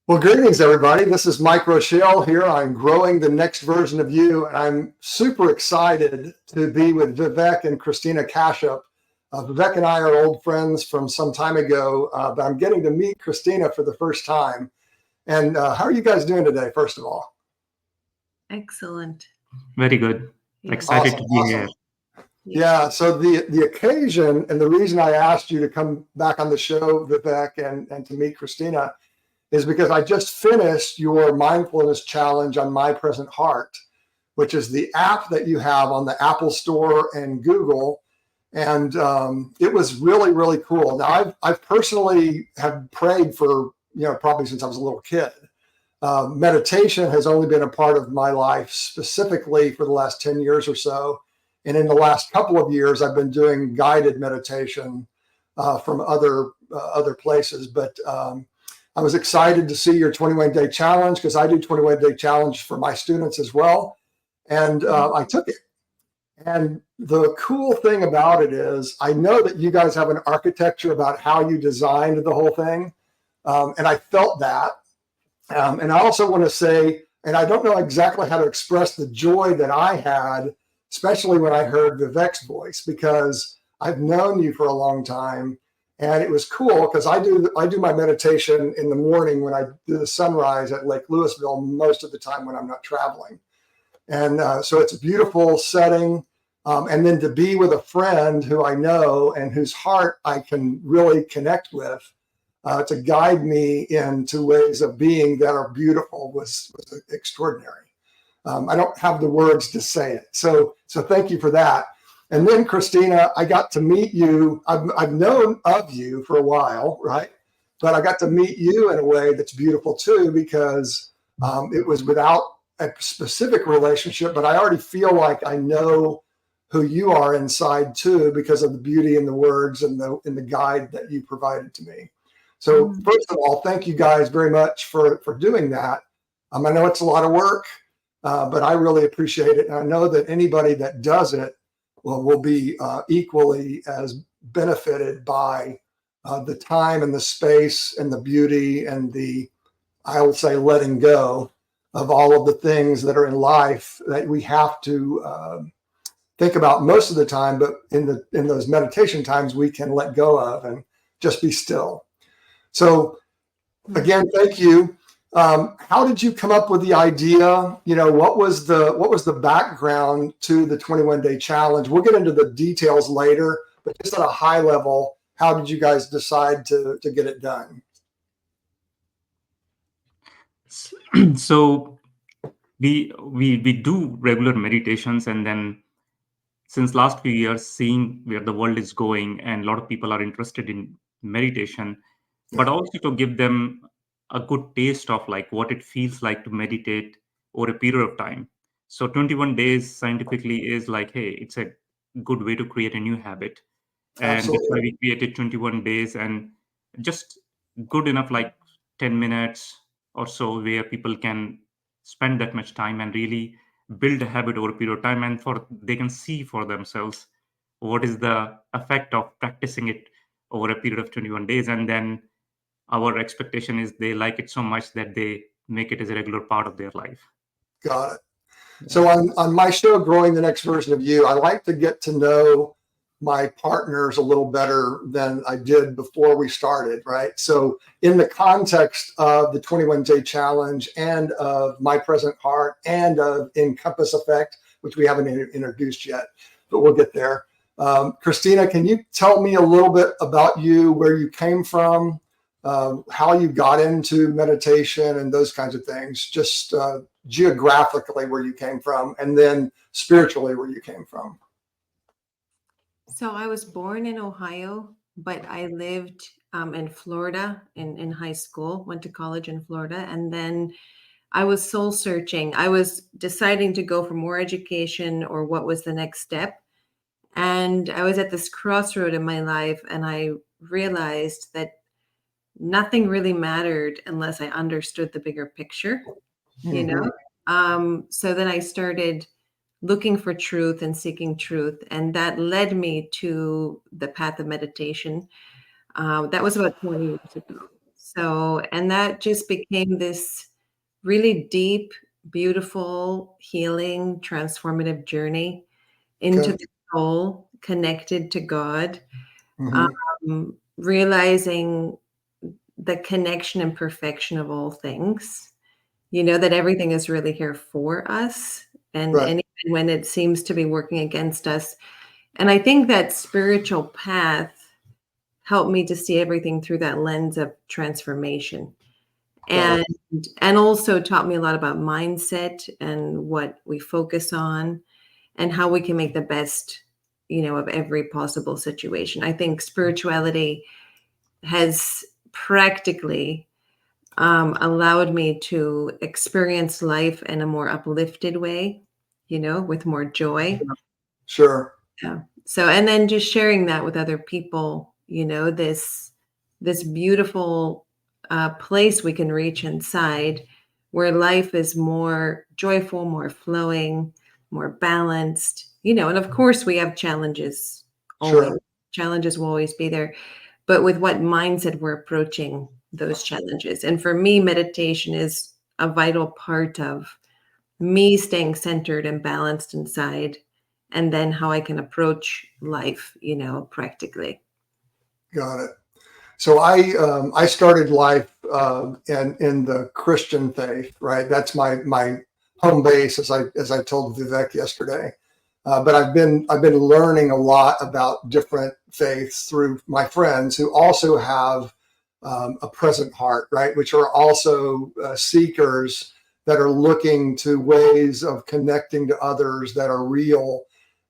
Well, greetings, everybody. This is Mike Rochelle here. I'm growing the next version of you, and I'm super excited to be with Vivek and Kristina Kashap. Vivek and I are old friends from some time ago, but I'm getting to meet Kristina for the first time. And how are you guys doing today, first of all? Excellent. Very good. Yeah. Excited to be here. Yeah, so the occasion and the reason I asked you to come back on the show, Vivek, and to meet Kristina is because I just finished your mindfulness challenge on My Present Heart, which is the app that you have on the Apple Store and Google. And it was really, really cool. Now, I've personally have prayed for, probably since I was a little kid. Meditation has only been a part of my life specifically for the last 10 years or so. And in the last couple of years, I've been doing guided meditation from other places. But I was excited to see your 21-day challenge because I do 21-day challenge for my students as well. And I took it. And the cool thing about it is I know that you guys have an architecture about how you designed the whole thing. And I felt that. And I also want to say, and I don't know exactly how to express the joy that I had, especially when I heard Vivek's voice, because I've known you for a long time. And it was cool because I do my meditation in the morning when I do the sunrise at Lake Louisville most of the time when I'm not traveling. And so it's a beautiful setting. And then to be with a friend who I know and whose heart I can really connect with to guide me into ways of being that are beautiful was extraordinary. I don't have the words to say it. So thank you for that. And then, Kristina, I got to meet you. I've known of you for a while, right? But I got to meet you in a way that's beautiful too, because it was without a specific relationship, but I already feel like I know who you are inside too, because of the beauty in the words and the guide that you provided to me. So first of all, thank you guys very much for doing that. I know it's a lot of work, but I really appreciate it. And I know that anybody that does it will be equally as benefited by the time and the space and the beauty and I would say, letting go of all of the things that are in life that we have to think about most of the time, but in those meditation times, we can let go of and just be still. So again, thank you. How did you come up with the idea? What was the background to the 21-day challenge? We'll get into the details later, but just at a high level, how did you guys decide to get it done? So we do regular meditations, and then since last few years, seeing where the world is going, and a lot of people are interested in meditation, but also to give them a good taste of like what it feels like to meditate over a period of time. So 21 days scientifically is like, hey, it's a good way to create a new habit. And Absolutely. that's why we created 21 days and just good enough, like 10 minutes or so, where people can spend that much time and really build a habit over a period of time, and they can see for themselves what is the effect of practicing it over a period of 21 days. And then our expectation is they like it so much that they make it as a regular part of their life. Got it. So on my show, Growing the Next Version of You, I like to get to know my partners a little better than I did before we started, right? So in the context of the 21-day challenge and of My Present Heart and of InCompassEffect, which we haven't introduced yet, but we'll get there. Kristina, can you tell me a little bit about you, where you came from, how you got into meditation and those kinds of things, just geographically where you came from, and then spiritually where you came from? So I was born in Ohio, but I lived in Florida in high school, went to college in Florida, and then I was soul searching. I was deciding to go for more education or what was the next step. And I was at this crossroad in my life, and I realized that nothing really mattered unless I understood the bigger picture, you know? So then I started looking for truth and seeking truth. And that led me to the path of meditation. That was about 20 years ago. So, and that just became this really deep, beautiful, healing, transformative journey into Okay. the soul, connected to God, Hmm. realizing the connection and perfection of all things, that everything is really here for us. Right. And even when it seems to be working against us. And I think that spiritual path helped me to see everything through that lens of transformation. Got it. And also taught me a lot about mindset and what we focus on and how we can make the best, of every possible situation. I think spirituality has practically allowed me to experience life in a more uplifted way, with more joy. Sure. Yeah. So, and then just sharing that with other people, this beautiful place we can reach inside, where life is more joyful, more flowing, more balanced, and of course we have challenges always. Sure. Challenges will always be there, but with what mindset we're approaching those challenges. And for me, meditation is a vital part of me staying centered and balanced inside, and then how I can approach life, practically. Got it. So I started life in the Christian faith, right? That's my home base, as I told Vivek yesterday. But I've been learning a lot about different faiths through my friends who also have a present heart, right? Which are also seekers that are looking to ways of connecting to others that are real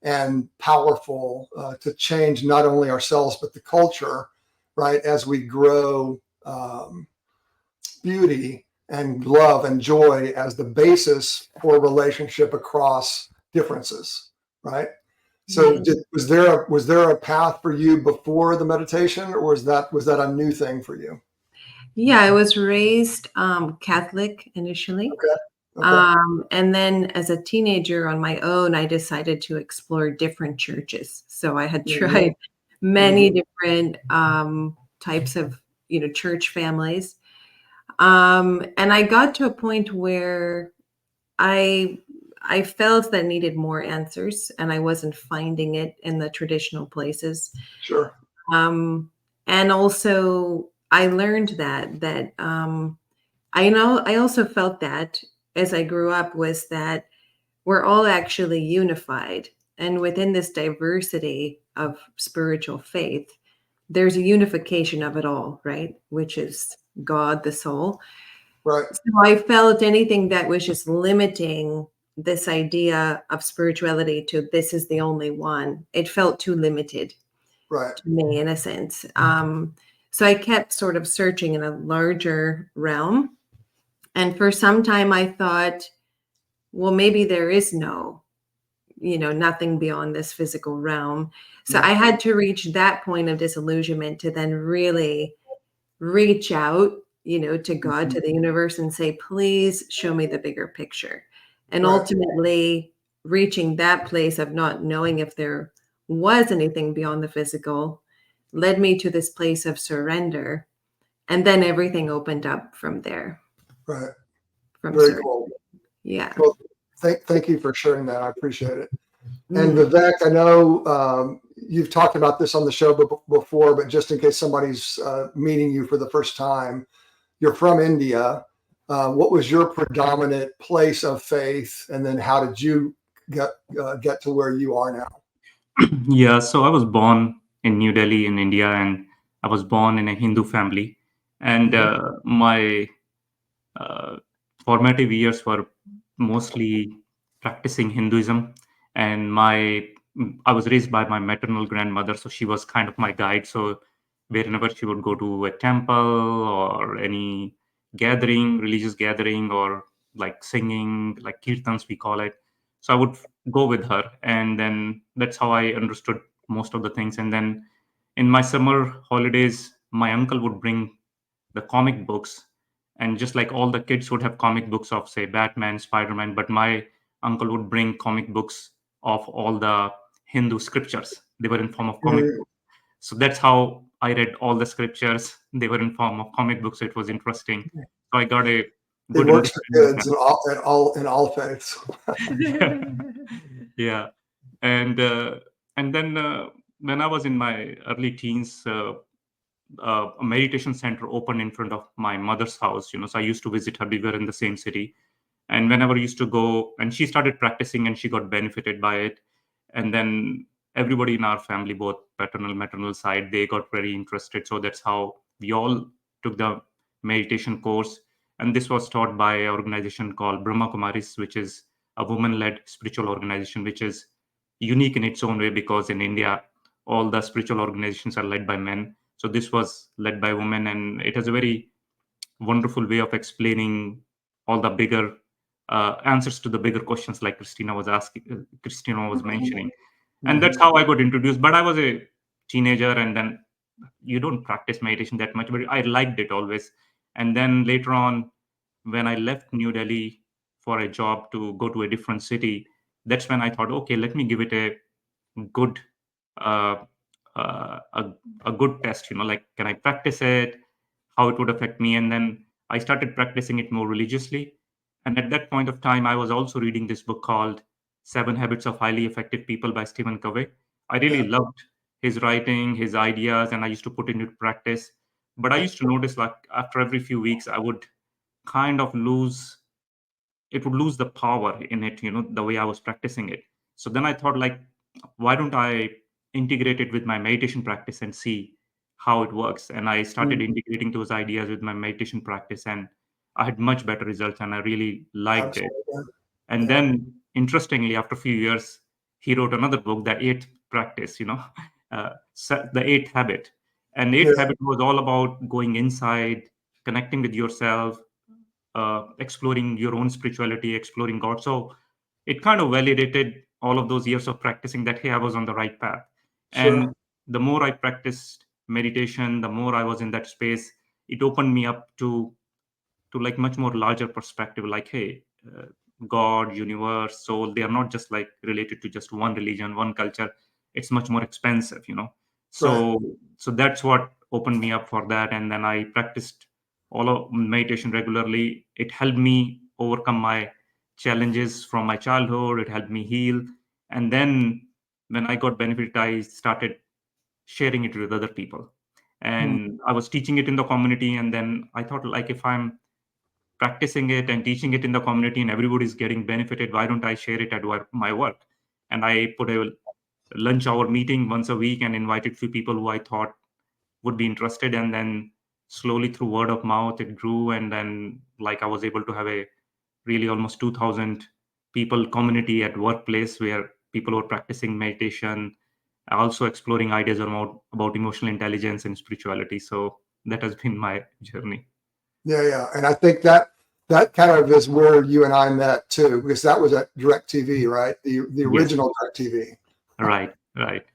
and powerful to change not only ourselves but the culture, right? As we grow beauty and love and joy as the basis for relationship across differences, right? So Yeah. was there a path for you before the meditation, or was that a new thing for you? Yeah, I was raised Catholic initially. Okay. Okay. And then as a teenager on my own, I decided to explore different churches. So I had Hmm. tried many Hmm. different types of, church families. And I got to a point where I I felt that I needed more answers, and I wasn't finding it in the traditional places. Sure. Um, and also, I learned that I also felt that as I grew up was that we're all actually unified, and within this diversity of spiritual faith, there's a unification of it all, right? Which is God, the soul. Right. So I felt anything that was just limiting this idea of spirituality to this is the only one, it felt too limited Right. to me in a sense. So I kept sort of searching in a larger realm. And for some time I thought, well, maybe there is nothing beyond this physical realm. So Yeah. I had to reach that point of disillusionment to then really reach out, to God, Mhm. to the universe and say, please show me the bigger picture. And Right. ultimately reaching that place of not knowing if there was anything beyond the physical led me to this place of surrender. And then everything opened up from there, Right. from Very surrender. cool. Yeah. Well, thank you for sharing that. I appreciate it. And Mm. Vivek, I know you've talked about this on the show before, but just in case somebody's meeting you for the first time, you're from India. What was your predominant place of faith, and then how did you get to where you are now? Yeah, so I was born in New Delhi in India, and I was born in a Hindu family. And Mhm. my uh, formative years were mostly practicing Hinduism. And I was raised by my maternal grandmother, so she was kind of my guide. So wherever she would go to a temple or any gathering, religious gathering, or like singing, like kirtans, we call it. So I would go with her, and then that's how I understood most of the things. And then in my summer holidays, my uncle would bring the comic books, and just like all the kids would have comic books of, say, Batman, Spider-Man, but my uncle would bring comic books of all the Hindu scriptures. They were in form of comic Mhm. books. So that's how I read all the scriptures. They were in form of comic books, so it was interesting. So I got a It good works for understanding of kids that. in all faiths. Yeah, and then when I was in my early teens, a meditation center opened in front of my mother's house. So I used to visit her. We were in the same city, and whenever I used to go, and she started practicing, and she got benefited by it. And then everybody in our family, both paternal, maternal side, they got very interested. So that's how we all took the meditation course. And this was taught by an organization called Brahma Kumaris, which is a woman-led spiritual organization, which is unique in its own way, because in India, all the spiritual organizations are led by men. So this was led by women, and it has a very wonderful way of explaining all the bigger answers to the bigger questions, like Christina was mentioning. And that's how I got introduced. But I was a teenager, and then you don't practice meditation that much, but I liked it always. And then later on, when I left New Delhi for a job to go to a different city, that's when I thought, okay, let me give it a good uh, a good test. Like, can I practice it, how it would affect me? And then I started practicing it more religiously. And at that point of time, I was also reading this book called Seven Habits of Highly Effective People by Stephen Covey. I really Yeah, loved his writing, his ideas, and I used to put it into practice. But I used to notice, like, after every few weeks, I would kind of lose the power in it, the way I was practicing it. So then I thought, like, why don't I integrate it with my meditation practice and see how it works? And I started mm, integrating those ideas with my meditation practice, and I had much better results, and I really liked it. absolutely. And Yeah, then, interestingly, after a few years, he wrote another book, The Eighth Practice, The Eighth Habit. And Eighth yeah, Habit was all about going inside, connecting with yourself, exploring your own spirituality, exploring God. So it kind of validated all of those years of practicing that, hey, I was on the right path. sure, And the more I practiced meditation, the more I was in that space, it opened me up to like much more larger perspective, like, hey, God, universe, soul, they are not just like related to just one religion, one culture. It's much more expensive. right. So that's what opened me up for that. And then I practiced all of meditation regularly. It helped me overcome my challenges from my childhood. It helped me heal. And then when I got benefited, I started sharing it with other people, Mm, and I was teaching it in the community. And then I thought, like, if I'm practicing it and teaching it in the community and everybody's getting benefited, why don't I share it at my work? And I put a lunch hour meeting once a week and invited few people who I thought would be interested. And then slowly, through word of mouth, it grew. And then, like, I was able to have a really almost 2000 people community at workplace, where people were practicing meditation, also exploring ideas about emotional intelligence and spirituality. So that has been my journey. yeah. And I think that kind of is where you and I met too, because that was at DirecTV, right? The Yes. original DirecTV. Right.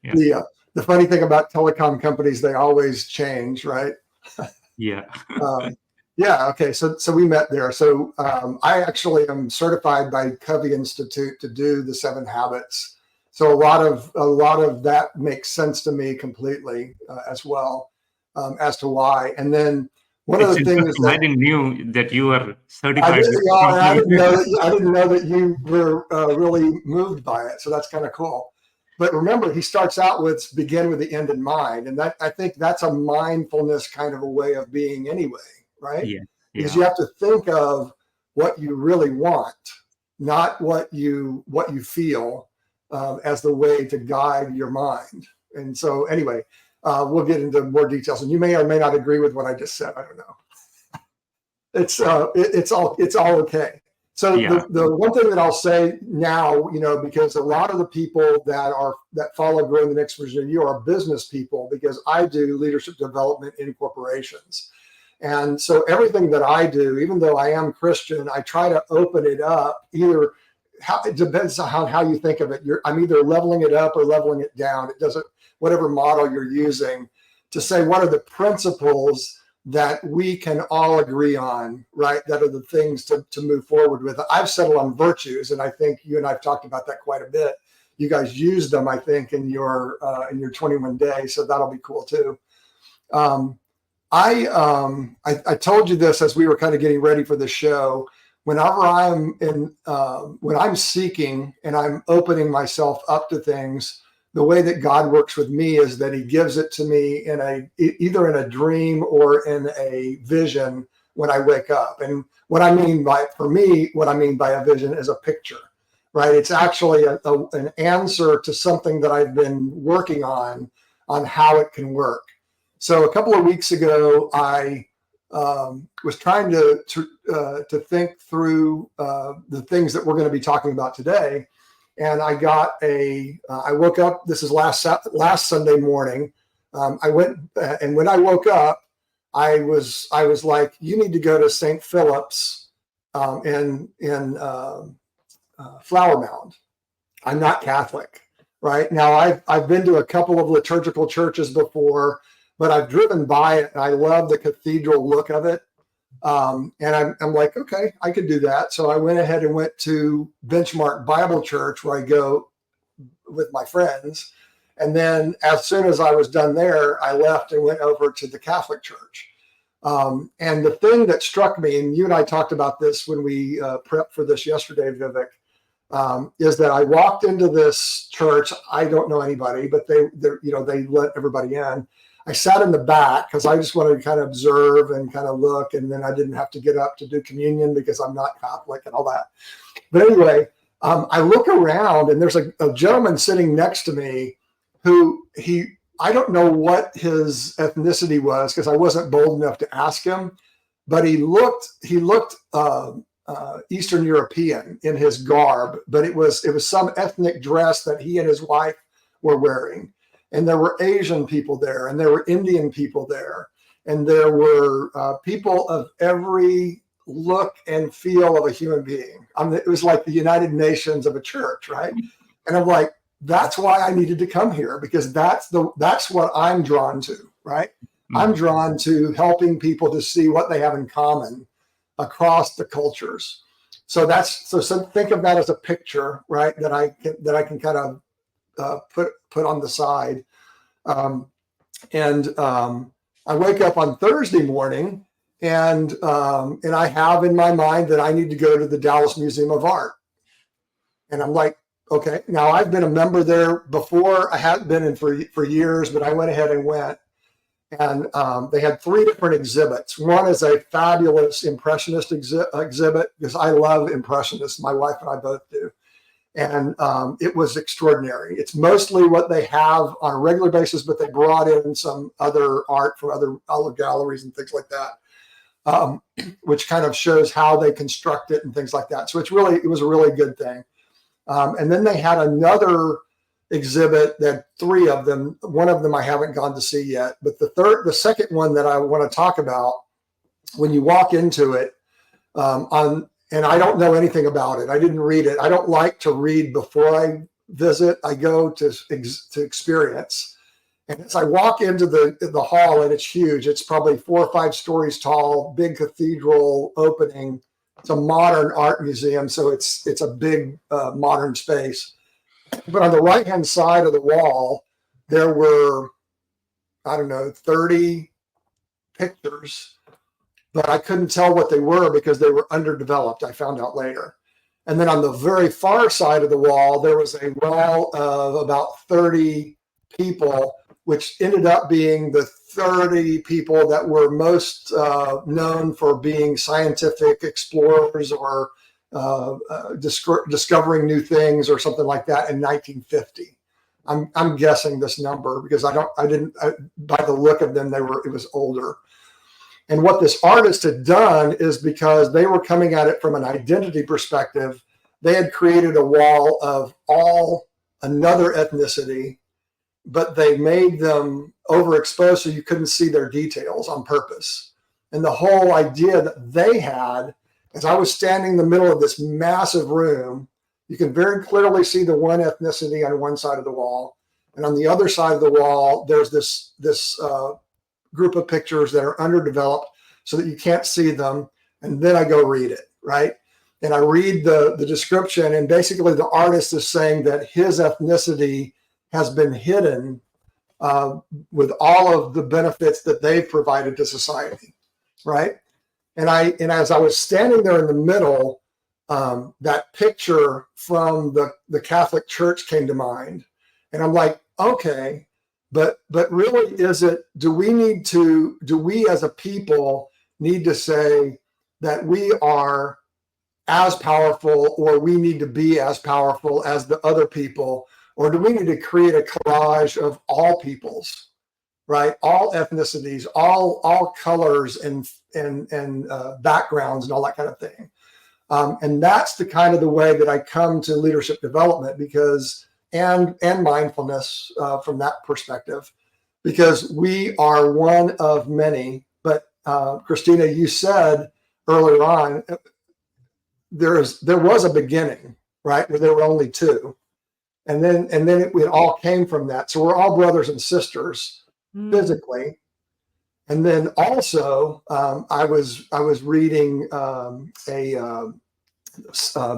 Yeah. The the funny thing about telecom companies, they always change, right? Yeah. Um, yeah. Okay. So we met there. So I actually am certified by Covey Institute to do the 7 habits. So a lot of that makes sense to me completely as well, as to why. And then one of It's the things interesting. I that didn't knew that you were I certified did, with yeah, and something. I didn't know that you were really moved by it. So that's kind of cool. But remember, he starts out with begin with the end in mind, and that I think that's a mindfulness kind of a way of being anyway, right? Yeah. Because Yeah. you have to think of what you really want, not what you feel, as the way to guide your mind. And so, anyway, we'll get into more details, and you may or may not agree with what I just said. I don't know. It's all okay. So Yeah. the one thing that I'll say now, because a lot of the people that follow Growing the Next Version of You are business people, because I do leadership development in corporations. And so everything that I do, even though I am Christian, I try to open it up. It depends on how you think of it. I'm either leveling it up or leveling it down. It doesn't, whatever model you're using, to say what are the principles that we can all agree on, right? That are the things to move forward with. I've settled on virtues, and I think you and I've talked about that quite a bit. You guys used them, I think, in your 21 days, so that'll be cool too. I told you this as we were kind of getting ready for the show. Whenever I'm when I'm seeking and I'm opening myself up to things, the way that God works with me is that He gives it to me either in a dream or in a vision when I wake up. And what I mean by a vision is a picture, right? It's actually an answer to something that I've been working on how it can work. So a couple of weeks ago, I was trying to think through the things that we're going to be talking about today, and I woke up. This is last Sunday morning. I went, and when I woke up, I was like, you need to go to St. Philip's in Flower Mound. I'm not Catholic, right? Now I've been to a couple of liturgical churches before, but I've driven by it and I love the cathedral look of it. And I'm like, okay, I could do that. So I went ahead and went to Benchmark Bible Church, where I go with my friends. And then as soon as I was done there, I left and went over to the Catholic Church. And the thing that struck me, and you and I talked about this when we prepped for this yesterday, Vivek, is that I walked into this church. I don't know anybody, but they let everybody in. I sat in the back because I just wanted to kind of observe and kind of look, and then I didn't have to get up to do communion because I'm not Catholic and all that. But anyway, I look around and there's a gentleman sitting next to me who I don't know what his ethnicity was because I wasn't bold enough to ask him, but he looked Eastern European in his garb, but it was some ethnic dress that he and his wife were wearing. And there were Asian people there, and there were Indian people there, and there were people of every look and feel of a human being. It was like the United Nations of a church, right? And I'm like, that's why I needed to come here, because that's what I'm drawn to, right? Mm-hmm. I'm drawn to helping people to see what they have in common across the cultures. So think of that as a picture, right? That I can kind of put on the side. I wake up on Thursday morning and I have in my mind that I need to go to the Dallas Museum of Art. And I'm like, okay, now I've been a member there before. I hadn't been in for years, but I went ahead and went. And they had 3 different exhibits. One is a fabulous Impressionist exhibit, because I love Impressionists. My wife and I both do. And it was extraordinary. It's mostly what they have on a regular basis, but they brought in some other art from other galleries and things like that, which kind of shows how they construct it and things like that. So it was a really good thing. And then they had another exhibit that 3 of them. One of them I haven't gone to see yet, but the second one that I want to talk about, when you walk into it, and I don't know anything about it. I didn't read it. I don't like to read before I visit. I go to experience. And as I walk into the hall, and it's huge, it's probably 4 or 5 stories tall, big cathedral opening. It's a modern art museum, so it's a big modern space. But on the right-hand side of the wall, there were, 30 pictures, but I couldn't tell what they were because they were underdeveloped. I found out later. And then on the very far side of the wall, there was a wall of about 30 people, which ended up being the 30 people that were most known for being scientific explorers or discovering new things or something like that in 1950. I'm guessing this number because I didn't by the look of them, it was older. And what this artist had done is, because they were coming at it from an identity perspective, they had created a wall of another ethnicity, but they made them overexposed so you couldn't see their details on purpose. And the whole idea that they had, as I was standing in the middle of this massive room, you can very clearly see the one ethnicity on one side of the wall. And on the other side of the wall, there's this group of pictures that are underdeveloped so that you can't see them. And then I go read it, right? And I read the description, and basically the artist is saying that his ethnicity has been hidden with all of the benefits that they've provided to society, right? And as I was standing there in the middle, that picture from the Catholic Church came to mind, and I'm like, okay, but really, do we as a people need to say that we are as powerful, or we need to be as powerful as the other people, or do we need to create a collage of all peoples, right? All ethnicities, all colors and backgrounds and all that kind of thing. And that's the kind of the way that I come to leadership development, because and mindfulness from that perspective, because we are one of many. But Kristina, you said earlier on, there was a beginning, right, where there were only two, and then it all came from that. So we're all brothers and sisters physically. And then also, I was reading a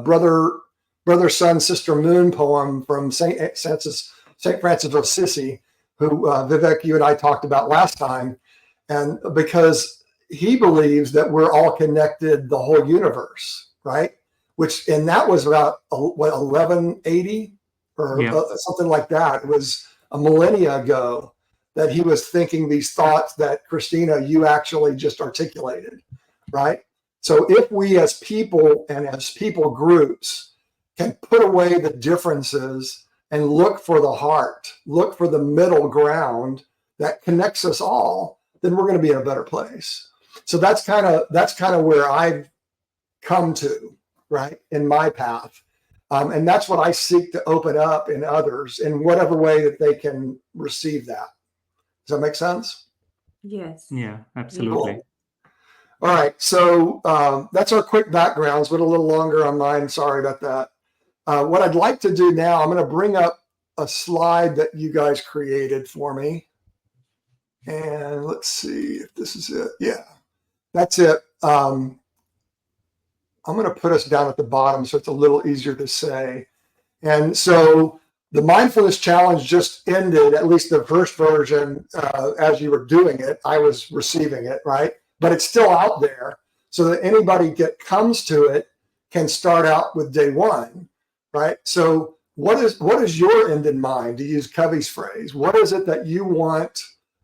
brother, sun, sister, moon poem from Saint Francis of Assisi, who Vivek, you and I talked about last time, and because he believes that we're all connected, the whole universe, right? And that was about 1180 or something like that. It was a millennia ago that he was thinking these thoughts that, Kristina, you actually just articulated, right? So if we as people and as people groups can put away the differences and look for the heart, look for the middle ground that connects us all, then we're going to be in a better place. So that's kind of where I've come to, right, in my path. And that's what I seek to open up in others in whatever way that they can receive that. Does that make sense? Yes. Yeah, absolutely. Cool. All right. So that's our quick backgrounds. Went a little longer on mine. Sorry about that. What I'd like to do now, I'm going to bring up a slide that you guys created for me. And let's see if this is it. Yeah, that's it. I'm going to put us down at the bottom so it's a little easier to say. And so the mindfulness challenge just ended, at least the first version. As you were doing it, I was receiving it, right? But it's still out there so that anybody that comes to it can start out with day one, right? So what is your end in mind, to use Covey's phrase? What is it that you want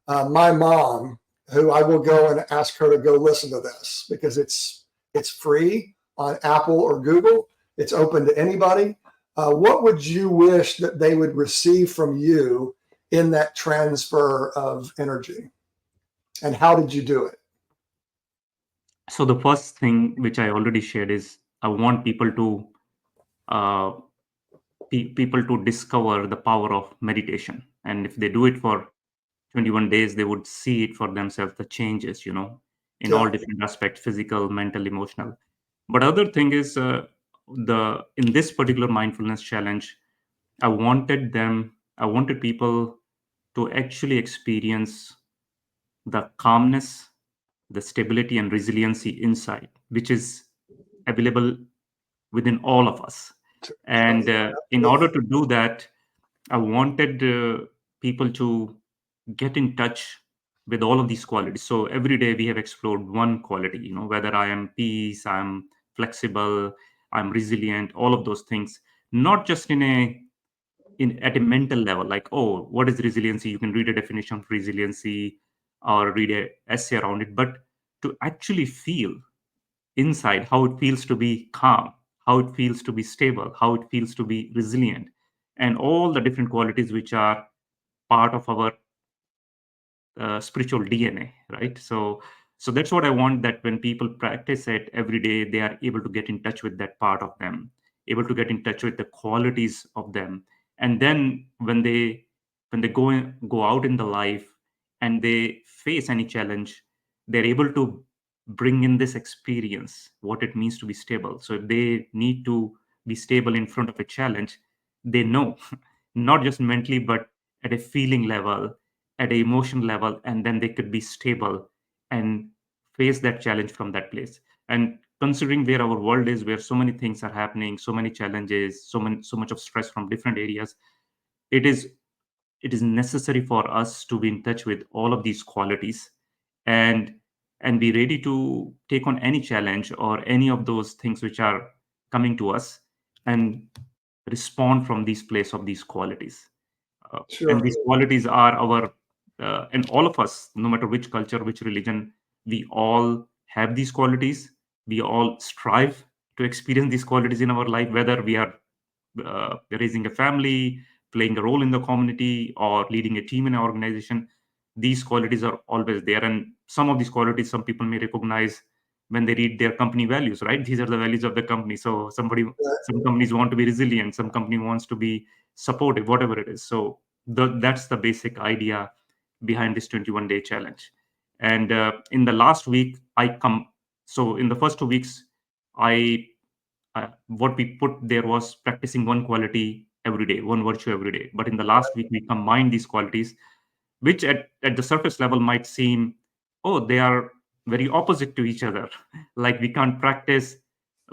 my mom, who I will go and ask her to go listen to this, because it's free on Apple or Google. It's open to anybody. What would you wish that they would receive from you in that transfer of energy? And how did you do it? So the first thing which I already shared is I want people to discover the power of meditation, and if they do it for 21 days, they would see it for themselves, the changes, in all different aspects, physical, mental, emotional. But other thing is in this particular mindfulness challenge, I wanted people to actually experience the calmness, the stability and resiliency inside, which is available within all of us. And in order to do that, I wanted people to get in touch with all of these qualities. So every day we have explored one quality, whether I am peace, I'm flexible, I'm resilient, all of those things, not just at a mental level, like, oh, what is resiliency? You can read a definition of resiliency or read a essay around it, but to actually feel inside how it feels to be calm, how it feels to be stable, how it feels to be resilient, and all the different qualities which are part of our spiritual DNA, right? So that's what I want, that when people practice it every day, they are able to get in touch with that part of them, able to get in touch with the qualities of them. And then when they go out in the life and they face any challenge, they're able to bring in this experience, what it means to be stable. So if they need to be stable in front of a challenge, they know not just mentally, but at a feeling level, at an emotion level, and then they could be stable and face that challenge from that place. And considering where our world is, where so many things are happening, so many challenges, so much of stress from different areas, it is it is necessary for us to be in touch with all of these qualities and be ready to take on any challenge or any of those things which are coming to us, and respond from these place of these qualities. And Sure. these qualities are our, and all of us, no matter which culture, which religion, we all have these qualities. We all strive to experience these qualities in our life, whether we are raising a family, playing a role in the community, or leading a team in an organization. These qualities are always there. And some of these qualities, some people may recognize when they read their company values, right? These are the values of the company. So some companies want to be resilient, some company wants to be supportive, whatever it is. So that's the basic idea behind this 21-day challenge. And in the last week, so in the first 2 weeks, I what we put there was practicing one quality every day, one virtue every day. But in the last week, we combined these qualities, which at the surface level might seem, oh, they are very opposite to each other. Like we can't practice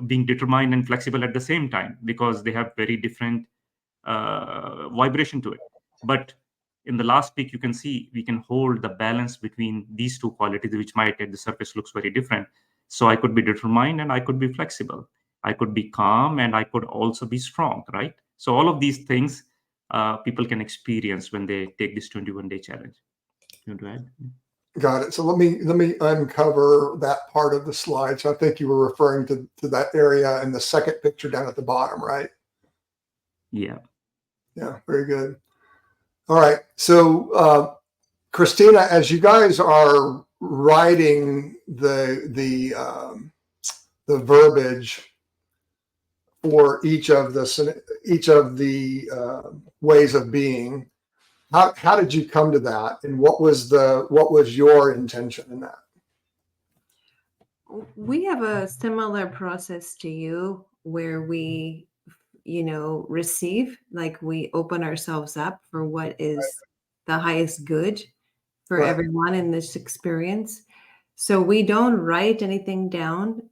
being determined and flexible at the same time because they have very different vibration to it. But in the last week, you can see we can hold the balance between these two qualities, which might at the surface looks very different. So I could be determined and I could be flexible. I could be calm and I could also be strong, right? So all of these things people can experience when they take this 21-day challenge. You want to add? Got it. So let me uncover that part of the slide. So I think you were referring to that area in the second picture down at the bottom, right? Yeah. Yeah, very good. All right. So Kristina, as you guys are writing the verbiage for each of the ways of being, how did you come to that, and what was your intention in that? We have a similar process to you where we, receive, like we open ourselves up for what is the highest good for Right. everyone in this experience. So we don't write anything down.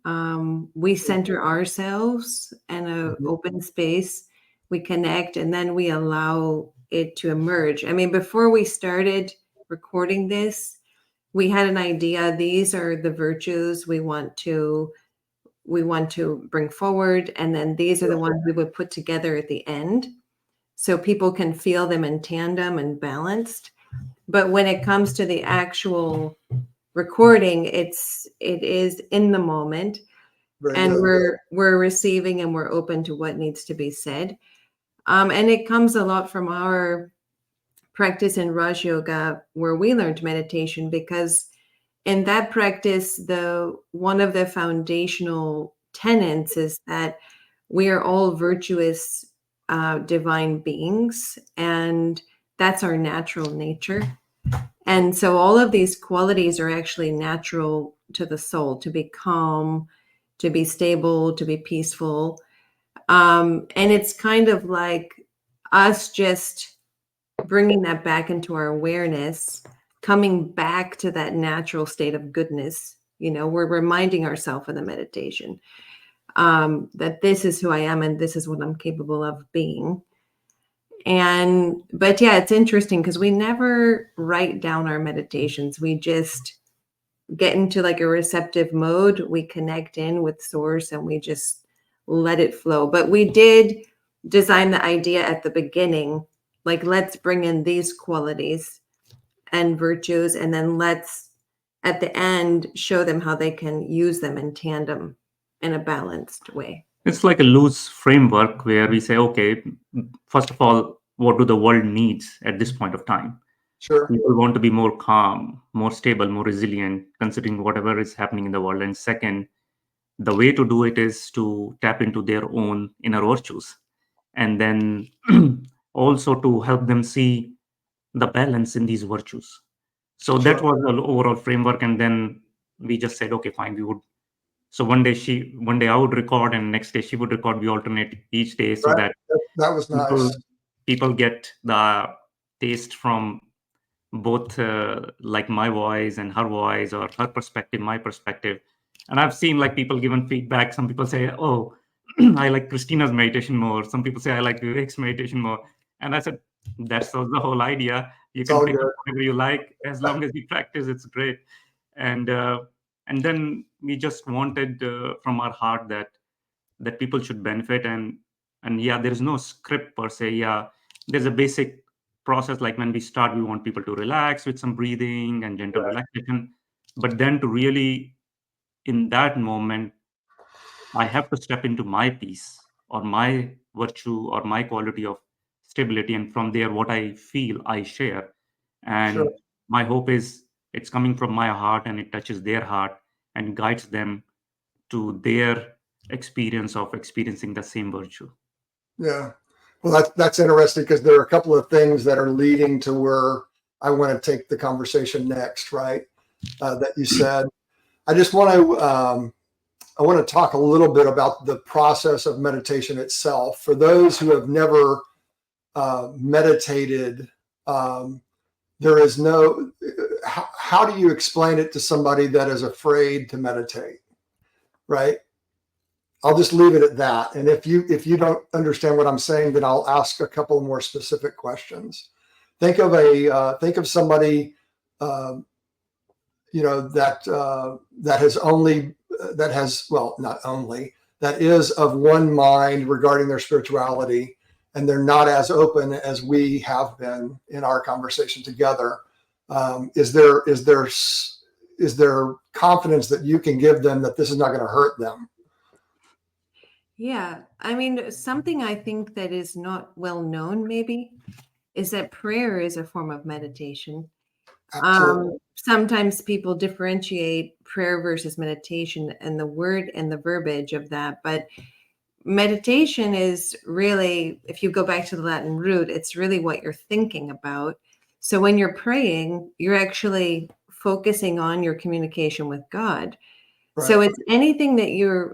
We center ourselves in an open space. We connect, and then we allow it to emerge. I mean, before we started recording this, we had an idea. These are the virtues we want to bring forward, and then these are the ones we would put together at the end, so people can feel them in tandem and balanced. But when it comes to the actual recording, it is in the moment, Very and good. we're receiving, and we're open to what needs to be said. And it comes a lot from our practice in Raj Yoga, where we learned meditation, because in that practice, one of the foundational tenets is that we are all virtuous divine beings, and that's our natural nature. And so all of these qualities are actually natural to the soul: to be calm, to be stable, to be peaceful. And it's kind of like us just bringing that back into our awareness, coming back to that natural state of goodness. We're reminding ourselves in the meditation that this is who I am and this is what I'm capable of being. But yeah, it's interesting because we never write down our meditations. We just get into like a receptive mode. We connect in with source and we just let it flow. But we did design the idea at the beginning, like, let's bring in these qualities and virtues, and then let's at the end show them how they can use them in tandem in a balanced way. It's like a loose framework where we say, okay, first of all, what do the world needs at this point of time? Sure. People want to be more calm, more stable, more resilient, considering whatever is happening in the world. And second, the way to do it is to tap into their own inner virtues. And then also to help them see the balance in these virtues. So that Sure. was the overall framework. And then we just said, okay, fine, we would. So one day I would record, and next day she would record. We alternate each day so Right. that That was nice. people get the taste from both, like my voice and her voice, or her perspective, my perspective. And I've seen like people given feedback. Some people say, oh, I like Christina's meditation more. Some people say I like Vivek's meditation more. And I said, that's the whole idea. You It's can all pick up good. whatever you like as long as you practice. It's great. And then we just wanted from our heart that people should benefit. And yeah, there is no script per se. Yeah, there's a basic process. Like when we start, we want people to relax with some breathing and gentle Right. relaxation. But then to really, in that moment, I have to step into my peace or my virtue or my quality of stability. And from there, what I feel, I share. Sure. And my hope is it's coming from my heart and it touches their heart and guides them to their experience of experiencing the same virtue. Yeah. Well, that's interesting because there are a couple of things that are leading to where I want to take the conversation next, right? That you said. I just want to I want to talk a little bit about the process of meditation itself. For those who have never meditated, there is no. How do you explain it to somebody that is afraid to meditate? Right. I'll just leave it at that. And if you don't understand what I'm saying, then I'll ask a couple more specific questions. Think of somebody, that has only that has well not only that is of one mind regarding their spirituality, and they're not as open as we have been in our conversation together. Is there confidence that you can give them that this is not going to hurt them? Yeah. I mean, something I think that is not well known, maybe, is that prayer is a form of meditation. Absolutely. Sometimes people differentiate prayer versus meditation and the word and the verbiage of that. But meditation is really, if you go back to the Latin root, it's really what you're thinking about. So when you're praying, you're actually focusing on your communication with God. Right. So it's anything that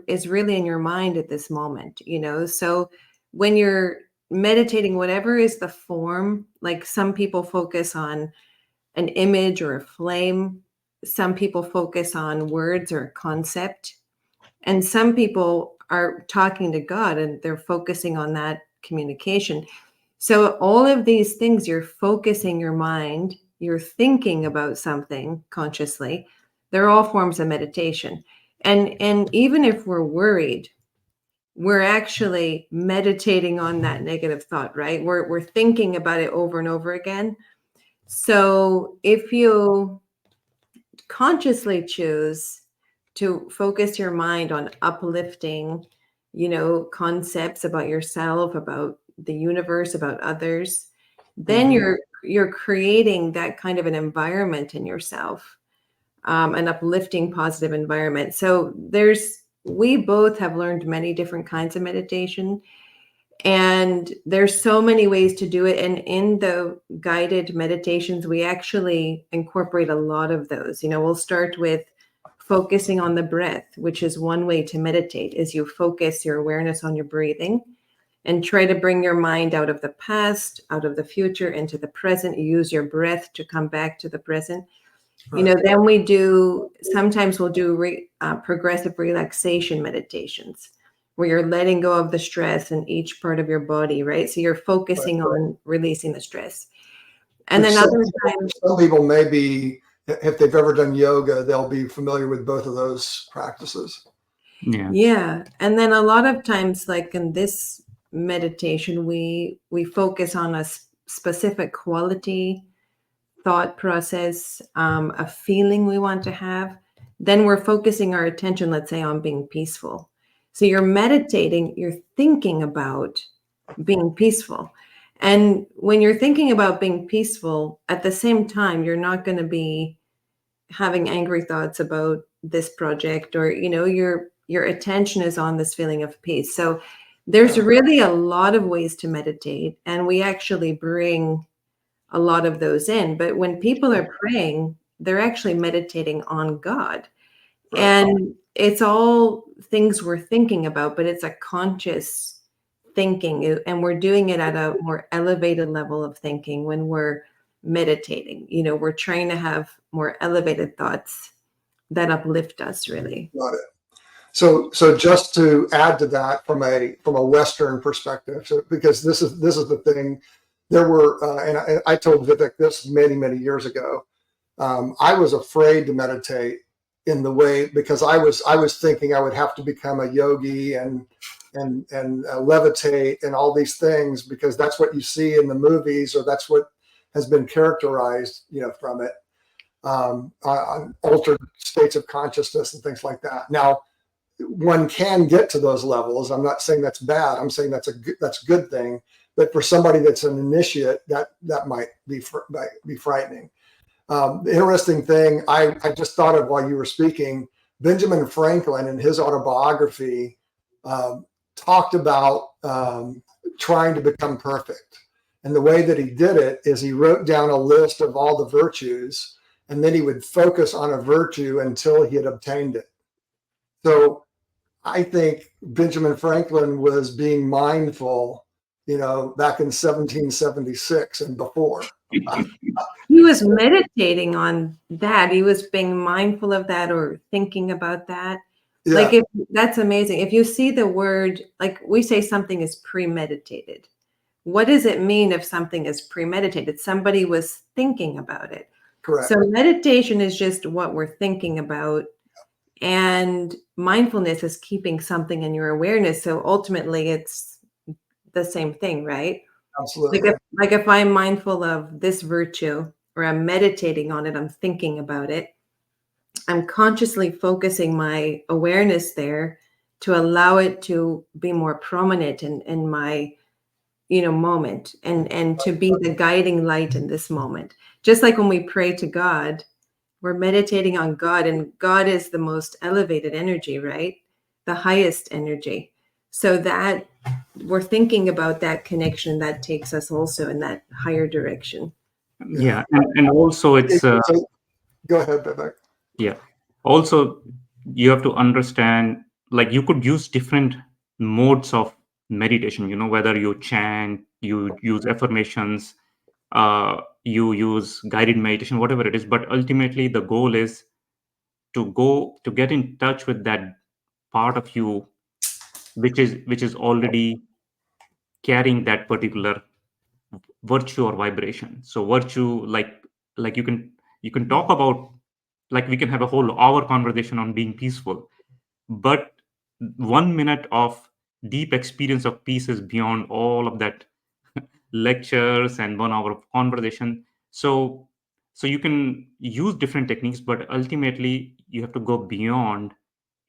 is really in your mind at this moment, So when you're meditating, whatever is the form, like some people focus on an image or a flame, some people focus on words or a concept, and some people are talking to God and they're focusing on that communication. So all of these things, you're focusing your mind, you're thinking about something consciously. They're all forms of meditation. And even if we're worried, we're actually meditating on that negative thought, right? We're thinking about it over and over again. So if you consciously choose to focus your mind on uplifting, concepts about yourself, about the universe, about others, then you're creating that kind of an environment in yourself, an uplifting, positive environment. So we both have learned many different kinds of meditation, and there's so many ways to do it. And in the guided meditations, we actually incorporate a lot of those. We'll start with focusing on the breath, which is one way to meditate, is you focus your awareness on your breathing and try to bring your mind out of the past, out of the future, into the present. You use your breath to come back to the present. Right. Then sometimes we'll do progressive relaxation meditations, where you're letting go of the stress in each part of your body, right? So you're focusing on releasing the stress. And Which then other times, some people may be, if they've ever done yoga, they'll be familiar with both of those practices. Yeah. And then a lot of times, like in this meditation, we focus on a specific quality, thought process, a feeling we want to have. Then we're focusing our attention, let's say, on being peaceful. So you're meditating, you're thinking about being peaceful. And when you're thinking about being peaceful, at the same time, you're not going to be having angry thoughts about this project, or your attention is on this feeling of peace. So there's really a lot of ways to meditate, and we actually bring a lot of those in. But when people are praying, they're actually meditating on God. Right. And it's all things we're thinking about, but it's a conscious thinking, and we're doing it at a more elevated level of thinking when we're meditating. We're trying to have more elevated thoughts that uplift us, really. Got it. So just to add to that from a Western perspective, because this is the thing there were, and I told Vivek this many, many years ago. I was afraid to meditate in the way, because I was thinking I would have to become a yogi and levitate and all these things, because that's what you see in the movies, or that's what has been characterized, from it, on altered states of consciousness and things like that. Now, one can get to those levels. I'm not saying that's bad. I'm saying that's a good thing. But for somebody that's an initiate, that might be frightening. The interesting thing I just thought of while you were speaking, Benjamin Franklin in his autobiography talked about trying to become perfect. And the way that he did it is he wrote down a list of all the virtues, and then he would focus on a virtue until he had obtained it. So I think Benjamin Franklin was being mindful, back in 1776 and before. He was meditating on that. He was being mindful of that or thinking about that. Yeah. That's amazing. If you see the word, like we say something is premeditated. What does it mean if something is premeditated? Somebody was thinking about it. Correct. So meditation is just what we're thinking about. And mindfulness is keeping something in your awareness. So ultimately it's the same thing, right? Absolutely. Like if I'm mindful of this virtue, or I'm meditating on it, I'm thinking about it, I'm consciously focusing my awareness there to allow it to be more prominent in my, moment, and to be the guiding light in this moment. Just like when we pray to God, we're meditating on God, and God is the most elevated energy, right? The highest energy. So that we're thinking about that connection that takes us also in that higher direction. Yeah, and also it's So, go ahead, Vivek. yeah. Also, you have to understand, like you could use different modes of meditation, whether you chant, you use affirmations, you use guided meditation, whatever it is. But ultimately, the goal is to get in touch with that part of you which is already carrying that particular virtue or vibration. So virtue, like you can talk about, like we can have a whole hour conversation on being peaceful, but 1 minute of deep experience of peace is beyond all of that lectures and 1 hour of conversation. So you can use different techniques, but ultimately you have to go beyond,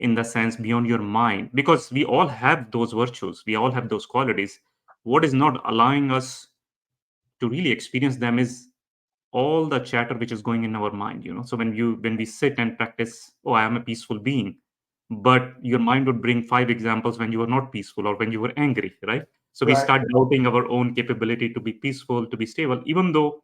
in the sense beyond your mind, because we all have those virtues, we all have those qualities. What is not allowing us to really experience them is all the chatter which is going in our mind. So when we sit and practice, oh, I am a peaceful being, but your mind would bring 5 examples when you were not peaceful or when you were angry, right? So we Right. start doubting our own capability to be peaceful, to be stable, even though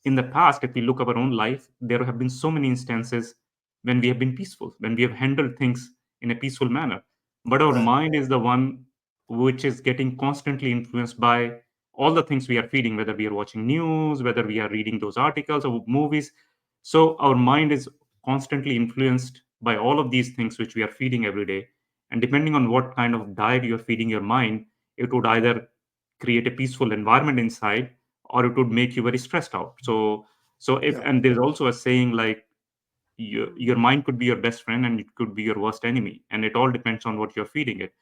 in the past, if we look our own life, there have been so many instances when we have been peaceful, when we have handled things in a peaceful manner. But our Right. mind is the one which is getting constantly influenced by all the things we are feeding, whether we are watching news, whether we are reading those articles or movies. So our mind is constantly influenced by all of these things which we are feeding every day. And depending on what kind of diet you're feeding your mind, it would either create a peaceful environment inside, or it would make you very stressed out. So if, Yeah. and there's also a saying like, your mind could be your best friend and it could be your worst enemy, and it all depends on what you're feeding it.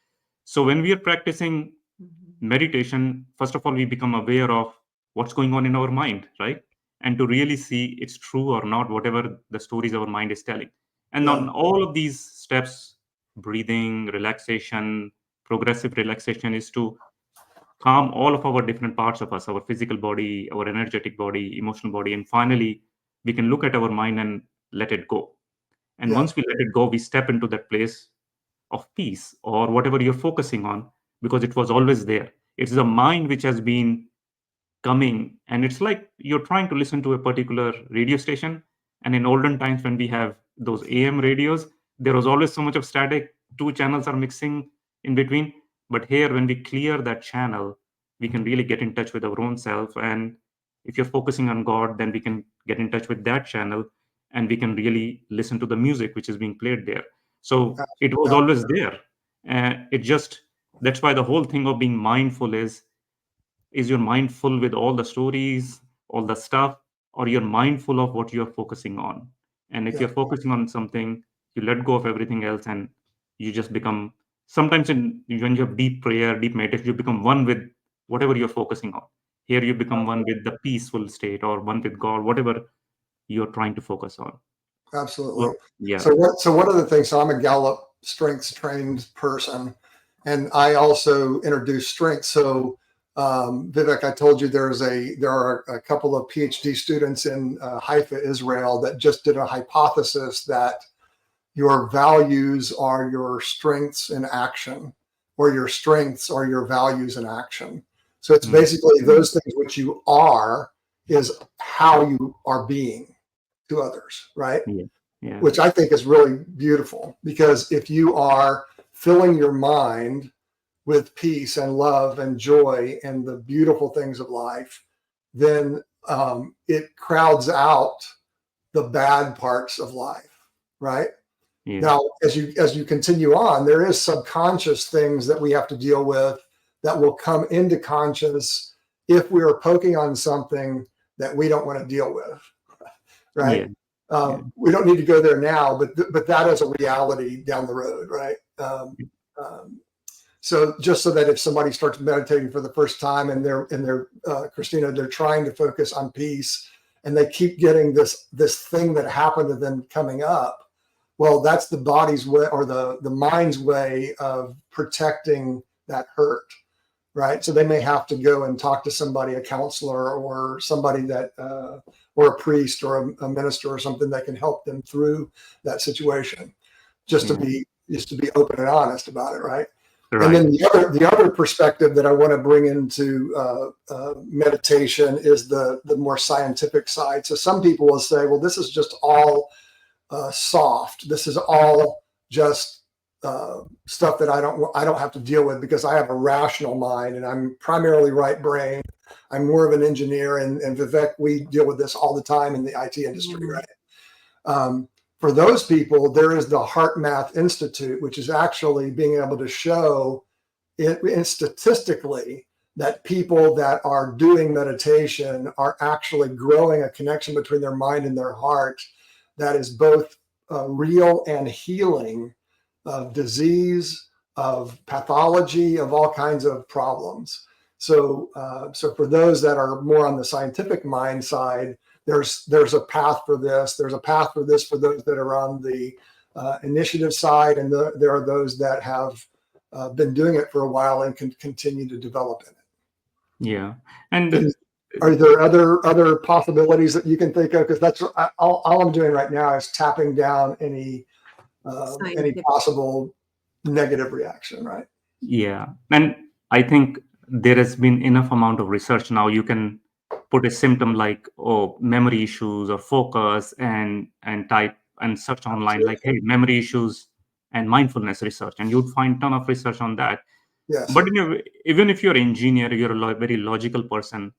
So when we are practicing meditation, first of all, we become aware of what's going on in our mind, right? And to really see it's true or not, whatever the stories our mind is telling. And Yeah. on all of these steps, breathing, relaxation, progressive relaxation, is to calm all of our different parts of us, our physical body, our energetic body, emotional body. And finally, we can look at our mind and let it go. And Yeah. once we let it go, we step into that place of peace or whatever you're focusing on, because it was always there. It's the mind which has been coming, and it's like you're trying to listen to a particular radio station. And in olden times, when we have those AM radios, there was always so much of static, two channels are mixing in between. But here, when we clear that channel, we can really get in touch with our own self. And if you're focusing on God, then we can get in touch with that channel, and we can really listen to the music which is being played there. So it was Yeah. always there. It just, that's why the whole thing of being mindful is Is your mind full with all the stories, all the stuff, or you're mindful of what you're focusing on? And if Yeah, you're focusing on something, you let go of everything else, and you just become, sometimes when you have deep prayer, deep meditation, you become one with whatever you're focusing on. Here you become one with the peaceful state, or one with God, whatever you're trying to focus on. absolutely. Well, yeah. So one of the things, so I'm a Gallup strengths trained person, and I also introduce strength. So Vivek, I told you there are a couple of PhD students in Haifa, Israel, that just did a hypothesis that your values are your strengths in action, or your strengths are your values in action. So it's Mm. basically those things which you are is how you are being to others, right? Yeah. Yeah. Which I think is really beautiful, because if you are filling your mind with peace and love and joy and the beautiful things of life, then it crowds out the bad parts of life, right? Yeah. Now, as you continue on, there is subconscious things that we have to deal with that will come into conscious if we are poking on something that we don't want to deal with, right? Yeah. Yeah. We don't need to go there now, but that is a reality down the road, right? Um, so just so that if somebody starts meditating for the first time and they're Kristina, they're trying to focus on peace, and they keep getting this thing that happened to them coming up. Well, that's the body's way, or the mind's way of protecting that hurt, right? So they may have to go and talk to somebody, a counselor, or somebody that, or a priest, or a minister, or something that can help them through that situation. Just to be open and honest about it, right? Right. And then the other perspective that I want to bring into meditation is the more scientific side. So some people will say, well, this is just all soft. This is all just stuff that I don't have to deal with, because I have a rational mind and I'm primarily right brain. I'm more of an engineer, and Vivek, we deal with this all the time in the IT industry, right? For those people, there is the Heart Math Institute, which is actually being able to show it statistically that people that are doing meditation are actually growing a connection between their mind and their heart that is both real and healing of disease, of pathology, of all kinds of problems. So for those that are more on the scientific mind side, there's a path for this. There's a path for this for those that are on the initiative side, and there are those that have been doing it for a while and can continue to develop in it. Yeah. And Are there other possibilities that you can think of? Because that's all I'm doing right now is tapping down any possible negative reaction, right? yeah. And I think there has been enough amount of research now. You can put a symptom like, oh, memory issues or focus, and type and search online like, hey, memory issues and mindfulness research, and you'd find ton of research on that. Yes. But even if you're an engineer, you're a very logical person,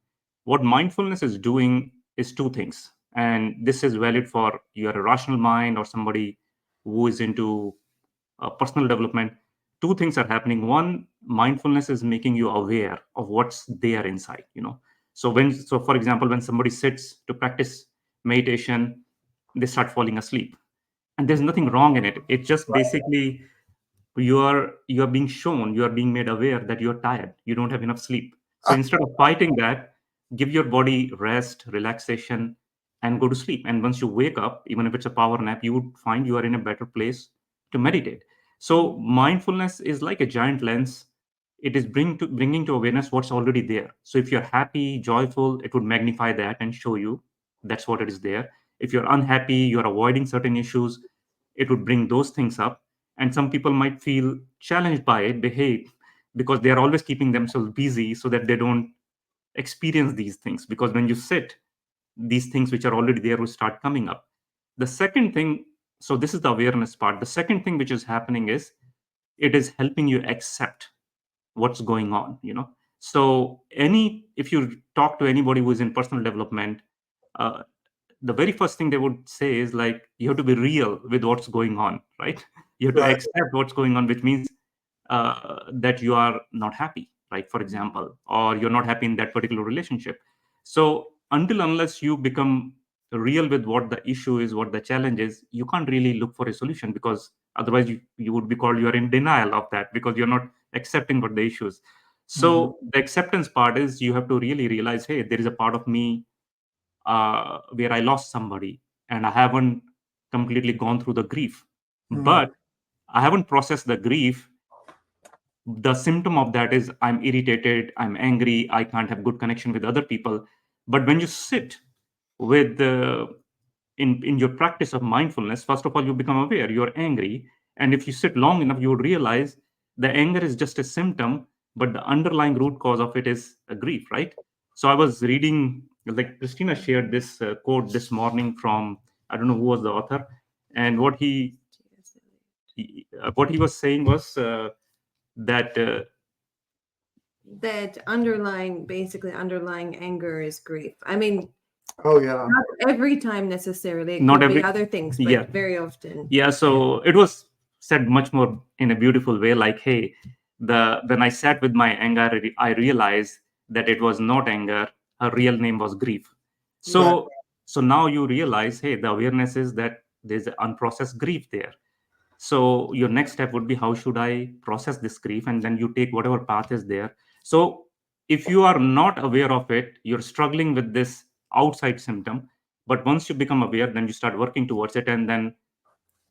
what mindfulness is doing is two things. And this is valid for your rational mind or somebody who is into personal development. Two things are happening. One, mindfulness is making you aware of what's there inside, so for example, when somebody sits to practice meditation, they start falling asleep, and there's nothing wrong in it. It's just basically you are being shown, you are being made aware that you're tired, you don't have enough sleep. So instead of fighting that, give your body rest, relaxation, and go to sleep. And once you wake up, even if it's a power nap, you would find you are in a better place to meditate. So mindfulness is like a giant lens. It is bringing to awareness what's already there. So if you're happy, joyful, it would magnify that and show you that's what it is there. If you're unhappy, you're avoiding certain issues, it would bring those things up. And some people might feel challenged by it, behave, because they are always keeping themselves busy so that they don't experience these things. Because when you sit, these things which are already there will start coming up. The second thing, so this is the awareness part. The second thing which is happening is it is helping you accept what's going on. So if you talk to anybody who is in personal development, uh, the very first thing they would say is like, you have to be real with what's going on, right? You have to Right. accept what's going on, which means that you are not happy, like for example, or you're not happy in that particular relationship. So unless you become real with what the issue is, what the challenge is, you can't really look for a solution, because otherwise you would be called you are in denial of that, because you're not accepting what the issue is. So the acceptance part is you have to really realize, hey, there is a part of me where I lost somebody and I haven't completely gone through the grief, but I haven't processed the grief. The symptom of that is I'm irritated, I'm angry, I can't have good connection with other people. But when you sit with in your practice of mindfulness, first of all, you become aware you're angry, and if you sit long enough, you would realize the anger is just a symptom, but the underlying root cause of it is a grief, right? So I was reading, like Christina shared this quote this morning from, I don't know who was the author, and what he was saying was that That basically underlying anger is grief. I mean, Oh yeah. not every time necessarily. It not could be every other things, but yeah very often. yeah so it was said much more in a beautiful way, like, hey, when I sat with my anger, I realized that it was not anger, her real name was grief. Right. So now you realize, hey, the awareness is that there's unprocessed grief there. So your next step would be, how should I process this grief? And then you take whatever path is there. So if you are not aware of it, you're struggling with this outside symptom. But once you become aware, then you start working towards it. And then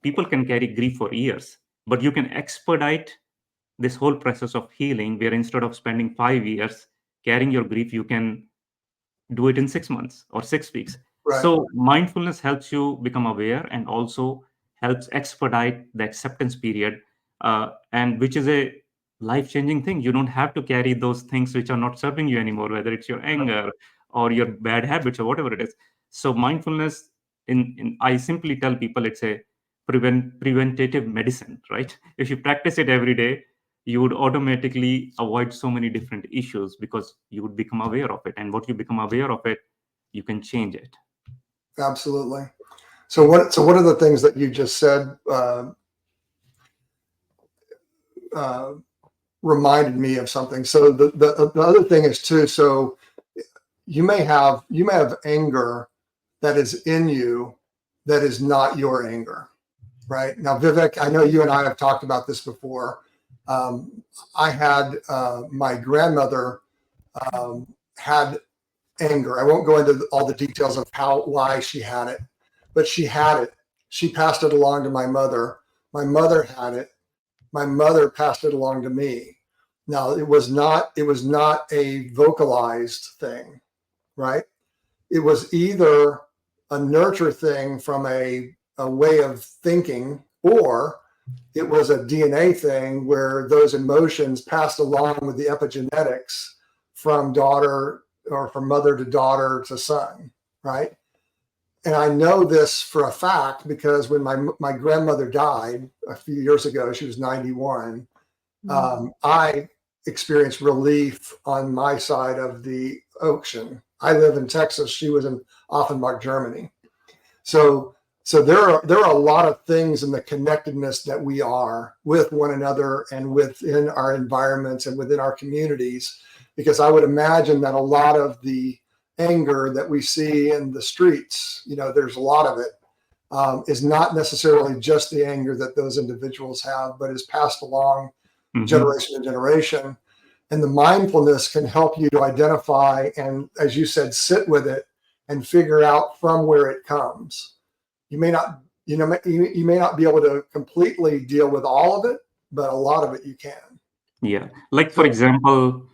people can carry grief for years, but you can expedite this whole process of healing, where instead of spending 5 years carrying your grief, you can do it in 6 months or 6 weeks. Right. So mindfulness helps you become aware and also helps expedite the acceptance period, and which is a life-changing thing. You don't have to carry those things which are not serving you anymore, whether it's your anger or your bad habits or whatever it is. So mindfulness, in I simply tell people, it's a preventative medicine, right? If you practice it every day, you would automatically avoid so many different issues, because you would become aware of it, and what you become aware of it, you can change it. Absolutely. So what are the things that you just said reminded me of something. So the other thing is too, so you may have anger that is in you that is not your anger, right? Now, Vivek, I know you and I have talked about this before. I had my grandmother had anger. I won't go into all the details of why she had it, but she had it. She passed it along to my mother. My mother had it. My mother passed it along to me. Now, it was not a vocalized thing, right? It was either a nurture thing from a way of thinking, or it was a DNA thing where those emotions passed along with the epigenetics from daughter, or from mother to daughter to son, right? And I know this for a fact because when my grandmother died a few years ago, she was 91. I experienced relief on my side of the ocean. I live in Texas. She was in Offenbach, Germany. So there are a lot of things in the connectedness that we are with one another and within our environments and within our communities, because I would imagine that a lot of the anger that we see in the streets, there's a lot of it, is not necessarily just the anger that those individuals have, but is passed along generation to generation. And the mindfulness can help you to identify and, as you said, sit with it and figure out from where it comes. You may not, you may not be able to completely deal with all of it, but a lot of it you can. Yeah. Like, for example,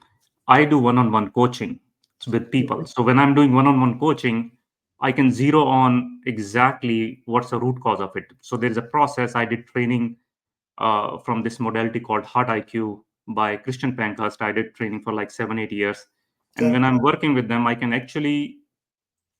I do one-on-one coaching with people. So when I'm doing one-on-one coaching, I can zero on exactly what's the root cause of it. So there's a process. I did training from this modality called Heart IQ by Christian Pankhurst. I did training for like 7-8 years. And when I'm working with them, I can actually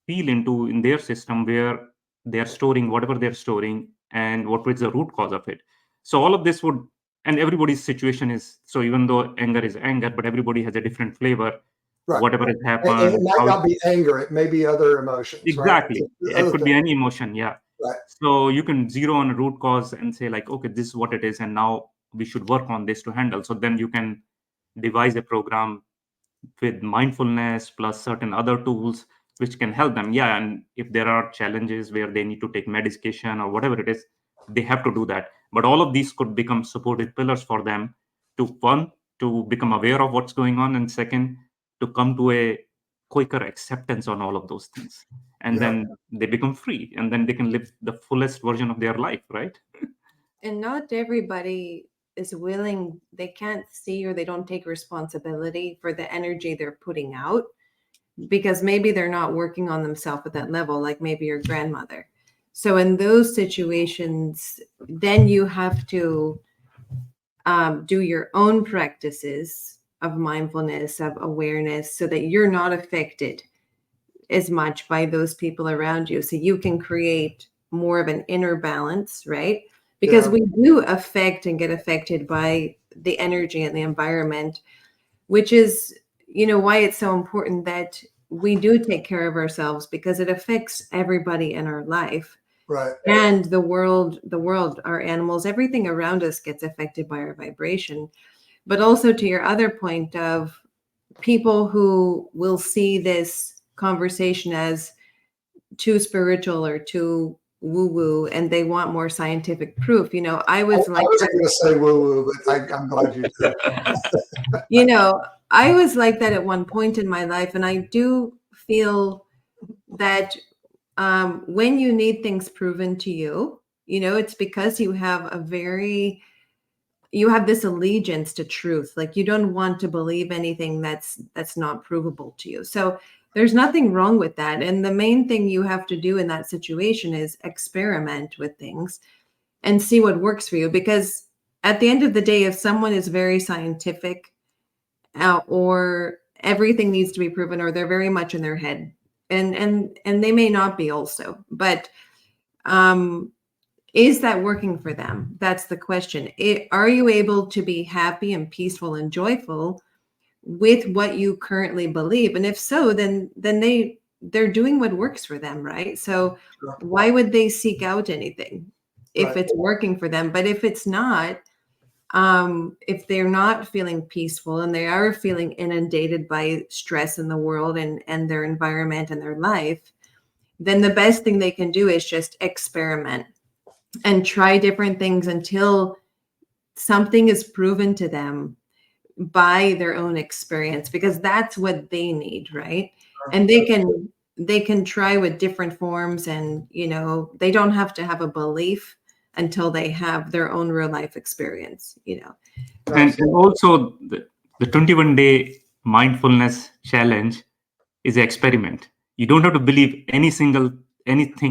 feel into in their system where they're storing whatever they're storing and what is the root cause of it. So all of this would, and everybody's situation is, so even though anger is anger, but everybody has a different flavor. Right. Whatever has happened. And it might not be anger. It may be other emotions. Exactly. Right? It could be any emotion. Yeah. Right. So you can zero on a root cause and say like, okay, this is what it is. And now we should work on this to handle. So then you can devise a program with mindfulness plus certain other tools which can help them. Yeah, and if there are challenges where they need to take medication or whatever it is, they have to do that. But all of these could become supportive pillars for them to, one, to become aware of what's going on, and second, to come to a quicker acceptance on all of those things. And Yeah. then they become free, and then they can live the fullest version of their life, right? And not everybody is willing, they can't see or they don't take responsibility for the energy they're putting out, because maybe they're not working on themselves at that level, like maybe your grandmother. So in those situations, then you have to do your own practices of mindfulness, of awareness, so that you're not affected as much by those people around you. So you can create more of an inner balance, right? Because Yeah. we do affect and get affected by the energy and the environment, which is, why it's so important that we do take care of ourselves, because it affects everybody in our life. Right. And the world, our animals, everything around us gets affected by our vibration. But also, to your other point of people who will see this conversation as too spiritual or too woo-woo, and they want more scientific proof. I I was like wasn't going to say woo-woo, but I'm glad you did. I was like that at one point in my life, and I do feel that when you need things proven to you, it's because you have this allegiance to truth. Like, you don't want to believe anything that's not provable to you. So there's nothing wrong with that. And the main thing you have to do in that situation is experiment with things and see what works for you. Because at the end of the day, if someone is very scientific, or everything needs to be proven, or they're very much in their head, and they may not be also, but is that working for them? That's the question. Are you able to be happy and peaceful and joyful with what you currently believe? And if so, then they're doing what works for them, right? So Sure. why would they seek out anything if Right. it's working for them? But if it's not, if they're not feeling peaceful and they are feeling inundated by stress in the world and their environment and their life, then the best thing they can do is just experiment and try different things until something is proven to them by their own experience, because that's what they need, right? And they can try with different forms, and they don't have to have a belief until they have their own real life experience. And also the 21-day mindfulness challenge is an experiment. You don't have to believe anything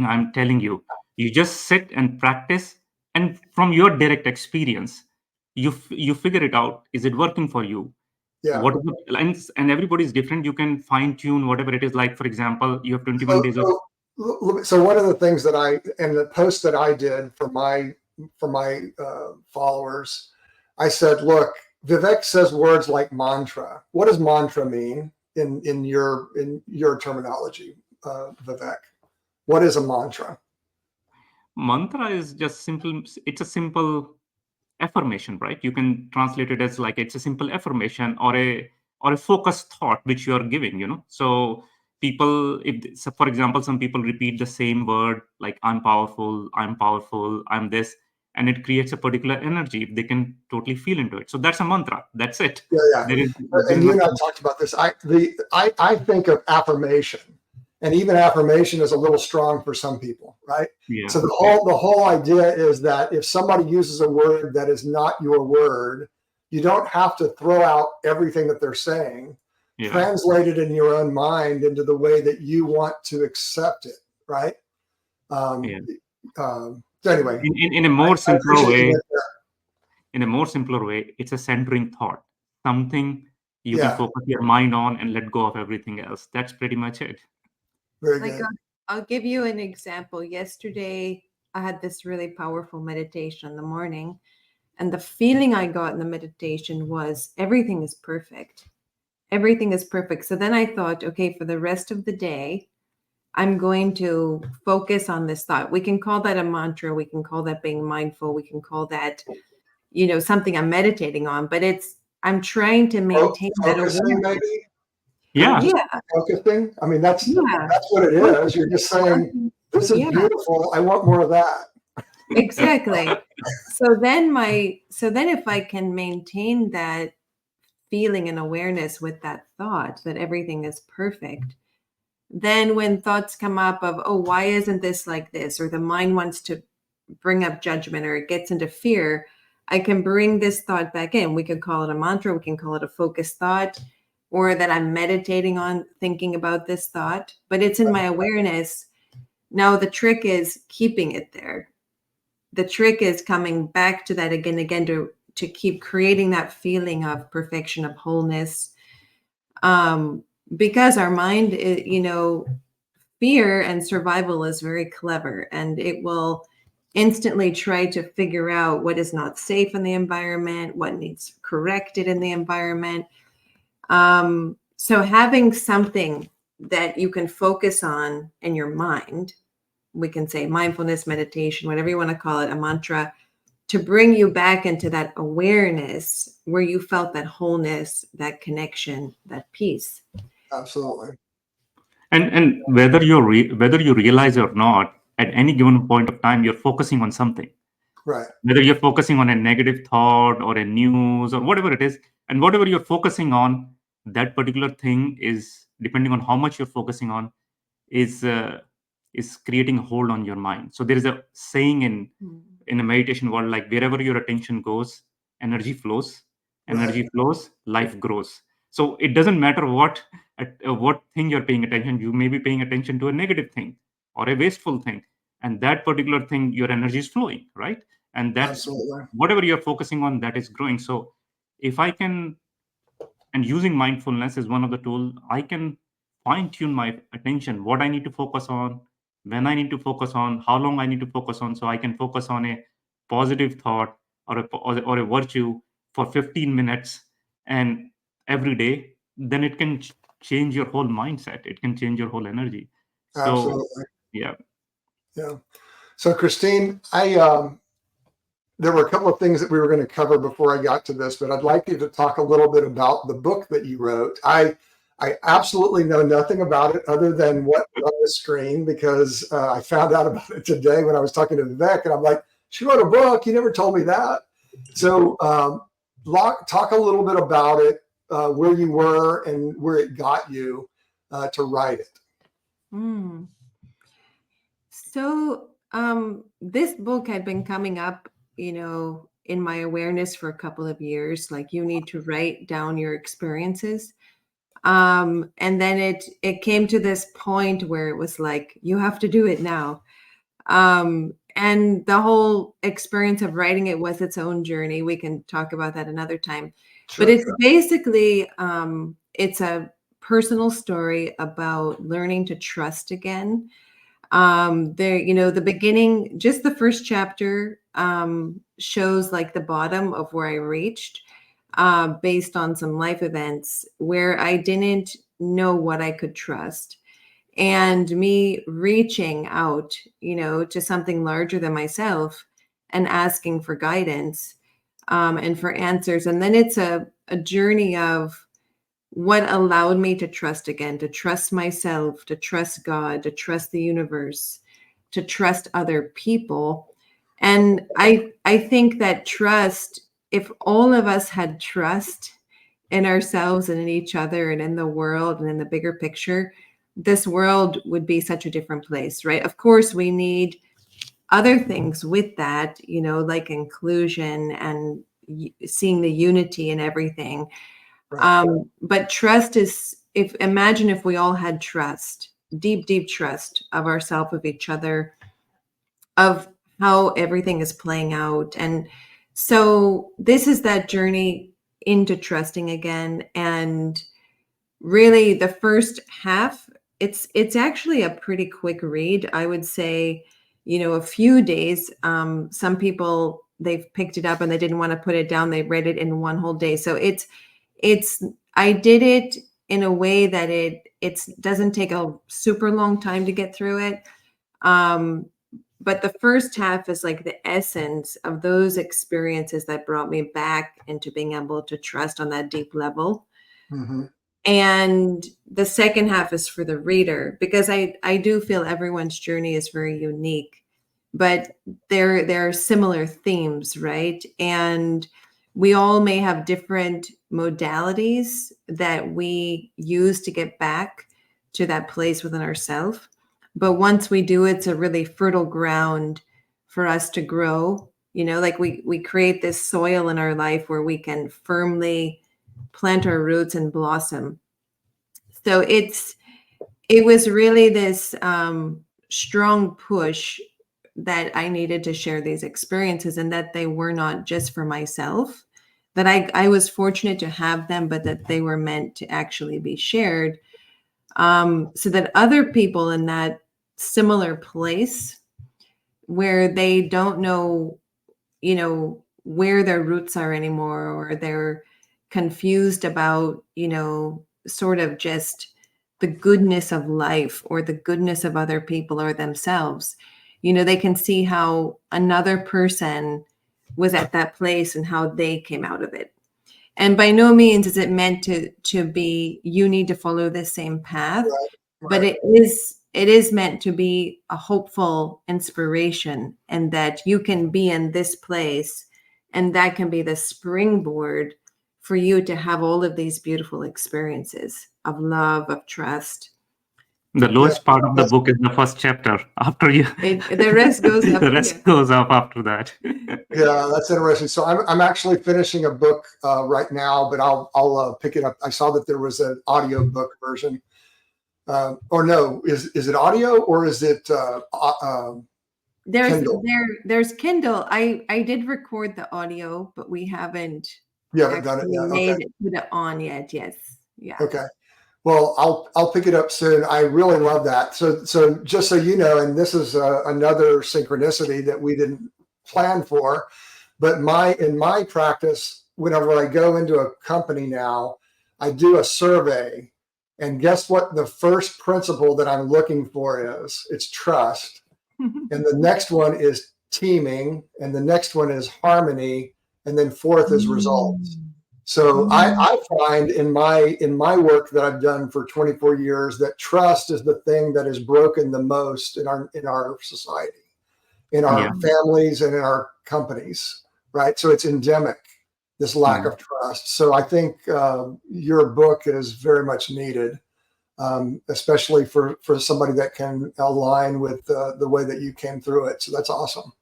I'm telling you. You just sit and practice, and from your direct experience, you figure it out. Is it working for you? Yeah. What is the, and everybody's different. You can fine tune whatever it is. Like, for example, you have 21 So, days of. so one of the things that in the post that I did for my followers, I said, look, Vivek says words like mantra. What does mantra mean in your terminology, Vivek? What is a mantra? Mantra is just simple. It's a simple affirmation, right? You can translate it as like it's a simple affirmation or a focused thought which you are giving. So people, if so for example, some people repeat the same word like I'm powerful, I'm this, and it creates a particular energy if they can totally feel into it. So that's a mantra. That's it. Yeah, yeah. There And is you and I nothing. talked about this. I think of affirmation, and even affirmation is a little strong for some people, right? Yeah. So the whole idea is that if somebody uses a word that is not your word, you don't have to throw out everything that they're saying. Yeah. Translate it in your own mind into the way that you want to accept it, right? Yeah. So anyway, In a more I simpler appreciate way, you it's a centering thought, something you can Yeah, focus your mind on and let go of everything else. That's pretty much it. very Like, good. I'll give you an example. Yesterday, I had this really powerful meditation in the morning, and the feeling I got in the meditation was everything is perfect. Everything is perfect. So then I thought, okay, for the rest of the day, I'm going to focus on this thought. We can call that a mantra. We can call that being mindful. We can call that, something I'm meditating on, but it's I'm trying to maintain that Focusing, awareness. maybe. Yeah. Just Yeah, focusing. I mean, that's yeah, what it is. You're just saying, this is yeah, beautiful. I want more of that. exactly. So then if I can maintain that feeling and awareness with that thought that everything is perfect, then when thoughts come up of, oh, why isn't this like this? Or the mind wants to bring up judgment or it gets into fear, I can bring this thought back in. We could call it a mantra, we can call it a focused thought, or that I'm meditating on thinking about this thought, but it's in my awareness. Now, the trick is keeping it there. The trick is coming back to that again and again to keep creating that feeling of perfection, of wholeness. Because our mind, fear and survival is very clever, and it will instantly try to figure out what is not safe in the environment, what needs corrected in the environment. So having something that you can focus on in your mind, we can say mindfulness, meditation, whatever you want to call it, a mantra, to bring you back into that awareness where you felt that wholeness, that connection, that peace. Absolutely. And whether you realize or not, at any given point of time, you're focusing on something. Right. Whether you're focusing on a negative thought or a news or whatever it is, and whatever you're focusing on, that particular thing is, depending on how much you're focusing on, is uh, is creating a hold on your mind. So there is a saying in a meditation world, like wherever your attention goes, energy flows. Right. Energy flows, life grows. So it doesn't matter what thing you're paying attention. You may be paying attention to a negative thing or a wasteful thing, and that particular thing, your energy is flowing, right? And that's Absolutely. whatever you're focusing on, that is growing. So if I can, and using mindfulness is one of the tools, I can fine tune my attention, what I need to focus on, when I need to focus on, how long I need to focus on, so I can focus on a positive thought or a virtue for 15 minutes and every day. Then it can change your whole mindset, it can change your whole energy. So Absolutely. yeah. Yeah. So Christine, there were a couple of things that we were going to cover before I got to this, but I'd like you to talk a little bit about the book that you wrote. I absolutely know nothing about it other than what's on the screen, because I found out about it today when I was talking to Vivek, and I'm like, she wrote a book. You never told me that. So talk a little bit about it, where you were and where it got you to write it. Mm. So this book had been coming up, in my awareness for a couple of years. Like, you need to write down your experiences. And then it came to this point where it was like, you have to do it now. And the whole experience of writing it was its own journey. We can talk about that another time. But Sure. it's basically it's a personal story about learning to trust again. The beginning, just the first chapter, shows like the bottom of where I reached, based on some life events where I didn't know what I could trust, and me reaching out, to something larger than myself and asking for guidance, and for answers. And then it's a journey of what allowed me to trust again, to trust myself, to trust God, to trust the universe, to trust other people. And I think that trust, if all of us had trust in ourselves and in each other and in the world and in the bigger picture, this world would be such a different place, right? Of course, we need other things with that, like inclusion and seeing the unity in everything. Right. But trust is, imagine if we all had trust, deep, deep trust of ourselves, of each other, of how everything is playing out. And so this is that journey into trusting again. And really the first half, it's actually a pretty quick read. I would say, a few days. Some people, they've picked it up and they didn't want to put it down. They read it in one whole day. So it's I did it in a way that it doesn't take a super long time to get through it. but the first half is like the essence of those experiences that brought me back into being able to trust on that deep level. Mm-hmm. And the second half is for the reader, because I do feel everyone's journey is very unique, but there are similar themes, right? And we all may have different modalities that we use to get back to that place within ourselves. But once we do, it's a really fertile ground for us to grow. Like we create this soil in our life where we can firmly plant our roots and blossom. So it was really this strong push that I needed to share these experiences, and that they were not just for myself, that I was fortunate to have them, but that they were meant to actually be shared, so that other people in that similar place where they don't know, where their roots are anymore, or they're confused about, sort of just the goodness of life or the goodness of other people or themselves. They can see how another person was at that place and how they came out of it. And by no means is it meant to be, you need to follow the same path, Right. but it is meant to be a hopeful inspiration, and that you can be in this place, and that can be the springboard for you to have all of these beautiful experiences of love, of trust. The Yeah, lowest part of the book is the first chapter. After you, The rest goes up. the rest goes up after that. yeah, that's interesting. So I'm actually finishing a book right now, but I'll pick it up. I saw that there was an audio book version. Or no, is it audio or is it Kindle? There's Kindle. I did record the audio, but we haven't You haven't done it yet. Okay. put it on yet. Yes. Yeah. Okay. Well, I'll pick it up soon. I really love that. So just so you know, and this is another synchronicity that we didn't plan for, but in my practice, whenever I go into a company now, I do a survey, and guess what? The first principle that I'm looking for is it's trust, and the next one is teaming, and the next one is harmony, and then fourth is results. So I find in my work that I've done for 24 years that trust is the thing that is broken the most in our society, in our families, and in our companies, right? So it's endemic, this lack of trust. So I think your book is very much needed, especially for somebody that can align with the way that you came through it. So that's awesome.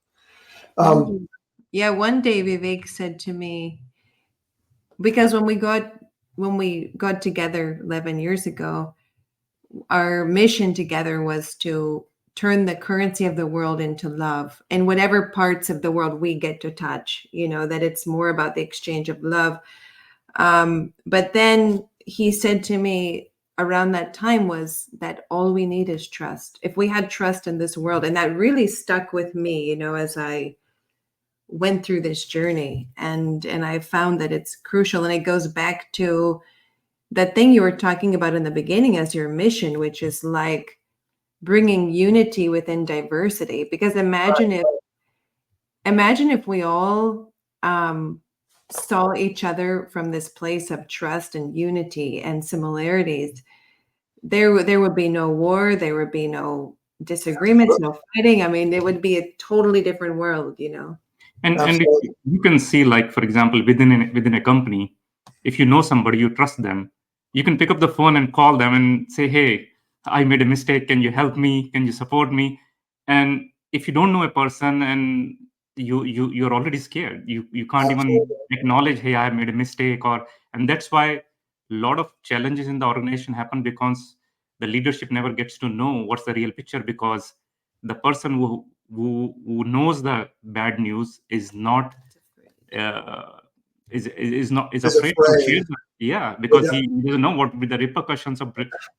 Yeah, one day Vivek said to me, because when we got together 11 years ago, our mission together was to turn the currency of the world into love, and whatever parts of the world we get to touch, that it's more about the exchange of love. But then he said to me around that time was that all we need is trust. If we had trust in this world, and that really stuck with me, as I went through this journey, and I found that it's crucial. And it goes back to that thing you were talking about in the beginning as your mission, which is like bringing unity within diversity. Because imagine if we all saw each other from this place of trust and unity and similarities, there would be no war, there would be no disagreements, no fighting. I mean, it would be a totally different world, And you can see, like, for example, within a company, if you know somebody, you trust them, you can pick up the phone and call them and say, hey, I made a mistake, can you help me, can you support me? And if you don't know a person, and you're already scared, you can't even acknowledge, hey, I made a mistake. And that's why a lot of challenges in the organization happen, because the leadership never gets to know what's the real picture, because the person who knows the bad news is not is afraid to share that. Because he doesn't know what will be the repercussions of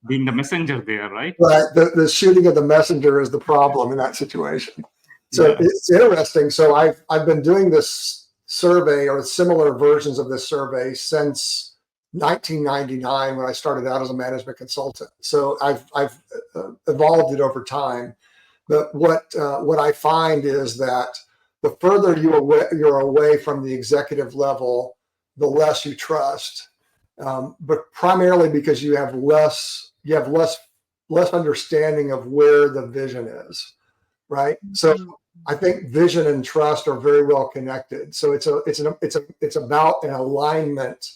being the messenger there, right? Right. The shooting of the messenger is the problem in that situation. So it's interesting. So I've been doing this survey, or similar versions of this survey, since 1999, when I started out as a management consultant. So I've evolved it over time. But what I find is that the further you're away from the executive level, the less you trust. But primarily because you have less understanding of where the vision is, right? So I think vision and trust are very well connected. So it's about an alignment,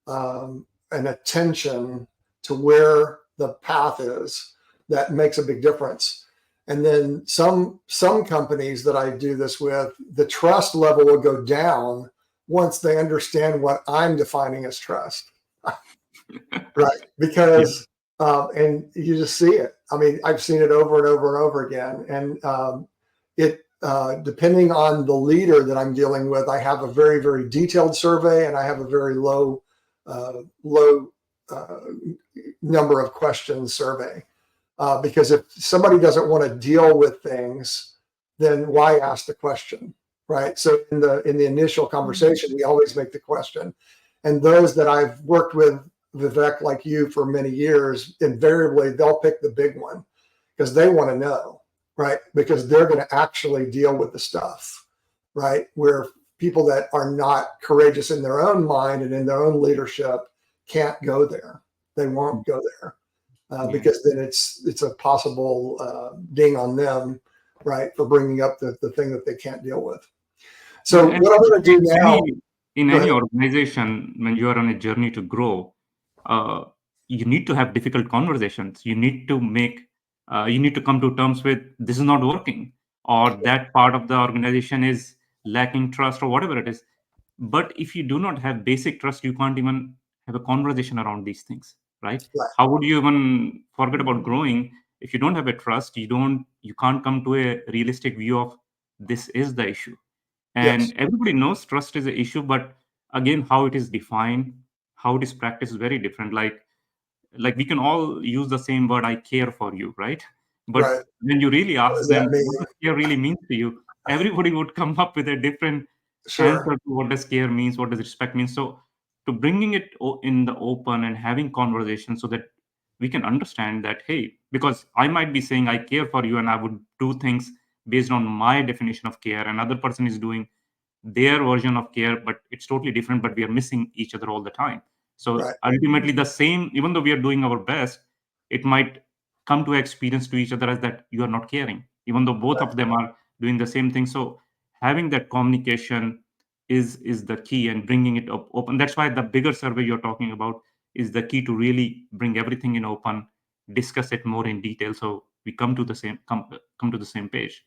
an attention to where the path is that makes a big difference. And then some companies that I do this with, the trust level will go down once they understand what I'm defining as trust, right? Because and you just see it. I mean, I've seen it over and over and over again. And it depending on the leader that I'm dealing with, I have a very, very detailed survey, and I have a very low number of questions survey. Because if somebody doesn't want to deal with things, then why ask the question, right? So in the initial conversation, we always make the question. And those that I've worked with, Vivek, like you, for many years, invariably they'll pick the big one because they want to know, right? Because they're going to actually deal with the stuff, right? Where people that are not courageous in their own mind and in their own leadership can't go there. They won't go there. Because then it's a possible ding on them, right, for bringing up the thing that they can't deal with. So what I'm going to do now, in any organization, when you are on a journey to grow, you need to have difficult conversations. You need to come to terms with this is not working, or that part of the organization is lacking trust, or whatever it is. But if you do not have basic trust, you can't even have a conversation around these things, right? How would you even forget about growing if you don't have a trust? You can't come to a realistic view of this is the issue. And everybody knows trust is an issue, but again, how it is defined, how it is practiced is very different. Like we can all use the same word, I care for you, right? But when you really ask them what does care really means to you, everybody would come up with a different answer to what does care means, what does respect mean. So to bringing it in the open and having conversations so that we can understand that, hey, because I might be saying I care for you and I would do things based on my definition of care, another person is doing their version of care, but it's totally different, but we are missing each other all the time. So ultimately the same, even though we are doing our best, it might come to experience to each other as that you are not caring, even though both of them are doing the same thing. So having that communication is the key, and bringing it up open. That's why the bigger survey you're talking about is the key to really bring everything in open, discuss it more in detail, so we come to the same page.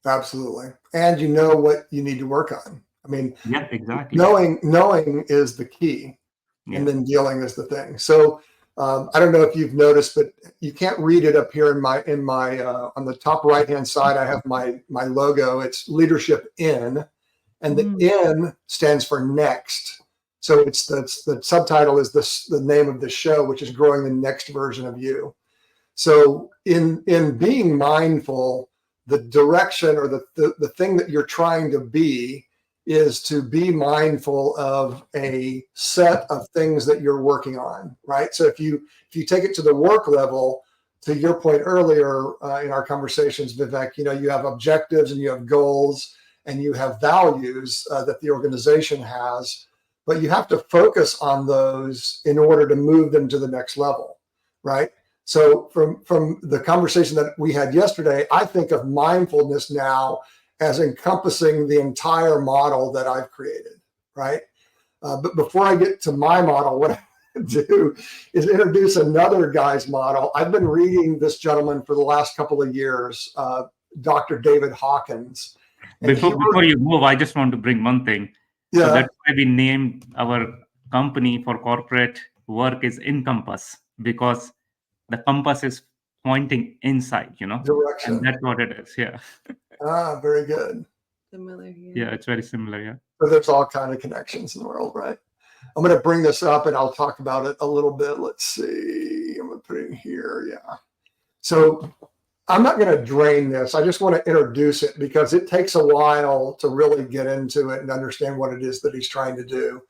Absolutely. And you know what you need to work on. I mean, yeah, exactly. Knowing is the key, and then dealing is the thing. So I don't know if you've noticed, but you can't read it up here in my on the top right hand side. I have my logo. It's leadership in, and the N stands for next. So it's the subtitle is the name of the show, which is growing the next version of you. So in being mindful, the direction or the thing that you're trying to be is to be mindful of a set of things that you're working on, right? So if you take it to the work level, to your point earlier in our conversations, Vivek, you have objectives and you have goals and you have values that the organization has, but you have to focus on those in order to move them to the next level, right? So from the conversation that we had yesterday, I think of mindfulness now as encompassing the entire model that I've created, right? But before I get to my model, what I do is introduce another guy's model. I've been reading this gentleman for the last couple of years, Dr. David Hawkins. Before you move, I just want to bring one thing. Yeah. So that's why we named our company for corporate work is Incompass, because the compass is pointing inside, direction. And that's what it is. Yeah. Very good. Similar. Yeah, it's very similar. Yeah. So there's all kind of connections in the world, right? I'm going to bring this up and I'll talk about it a little bit. Let's see. I'm going to put it in here. Yeah. So I'm not going to drain this. I just want to introduce it because it takes a while to really get into it and understand what it is that he's trying to do.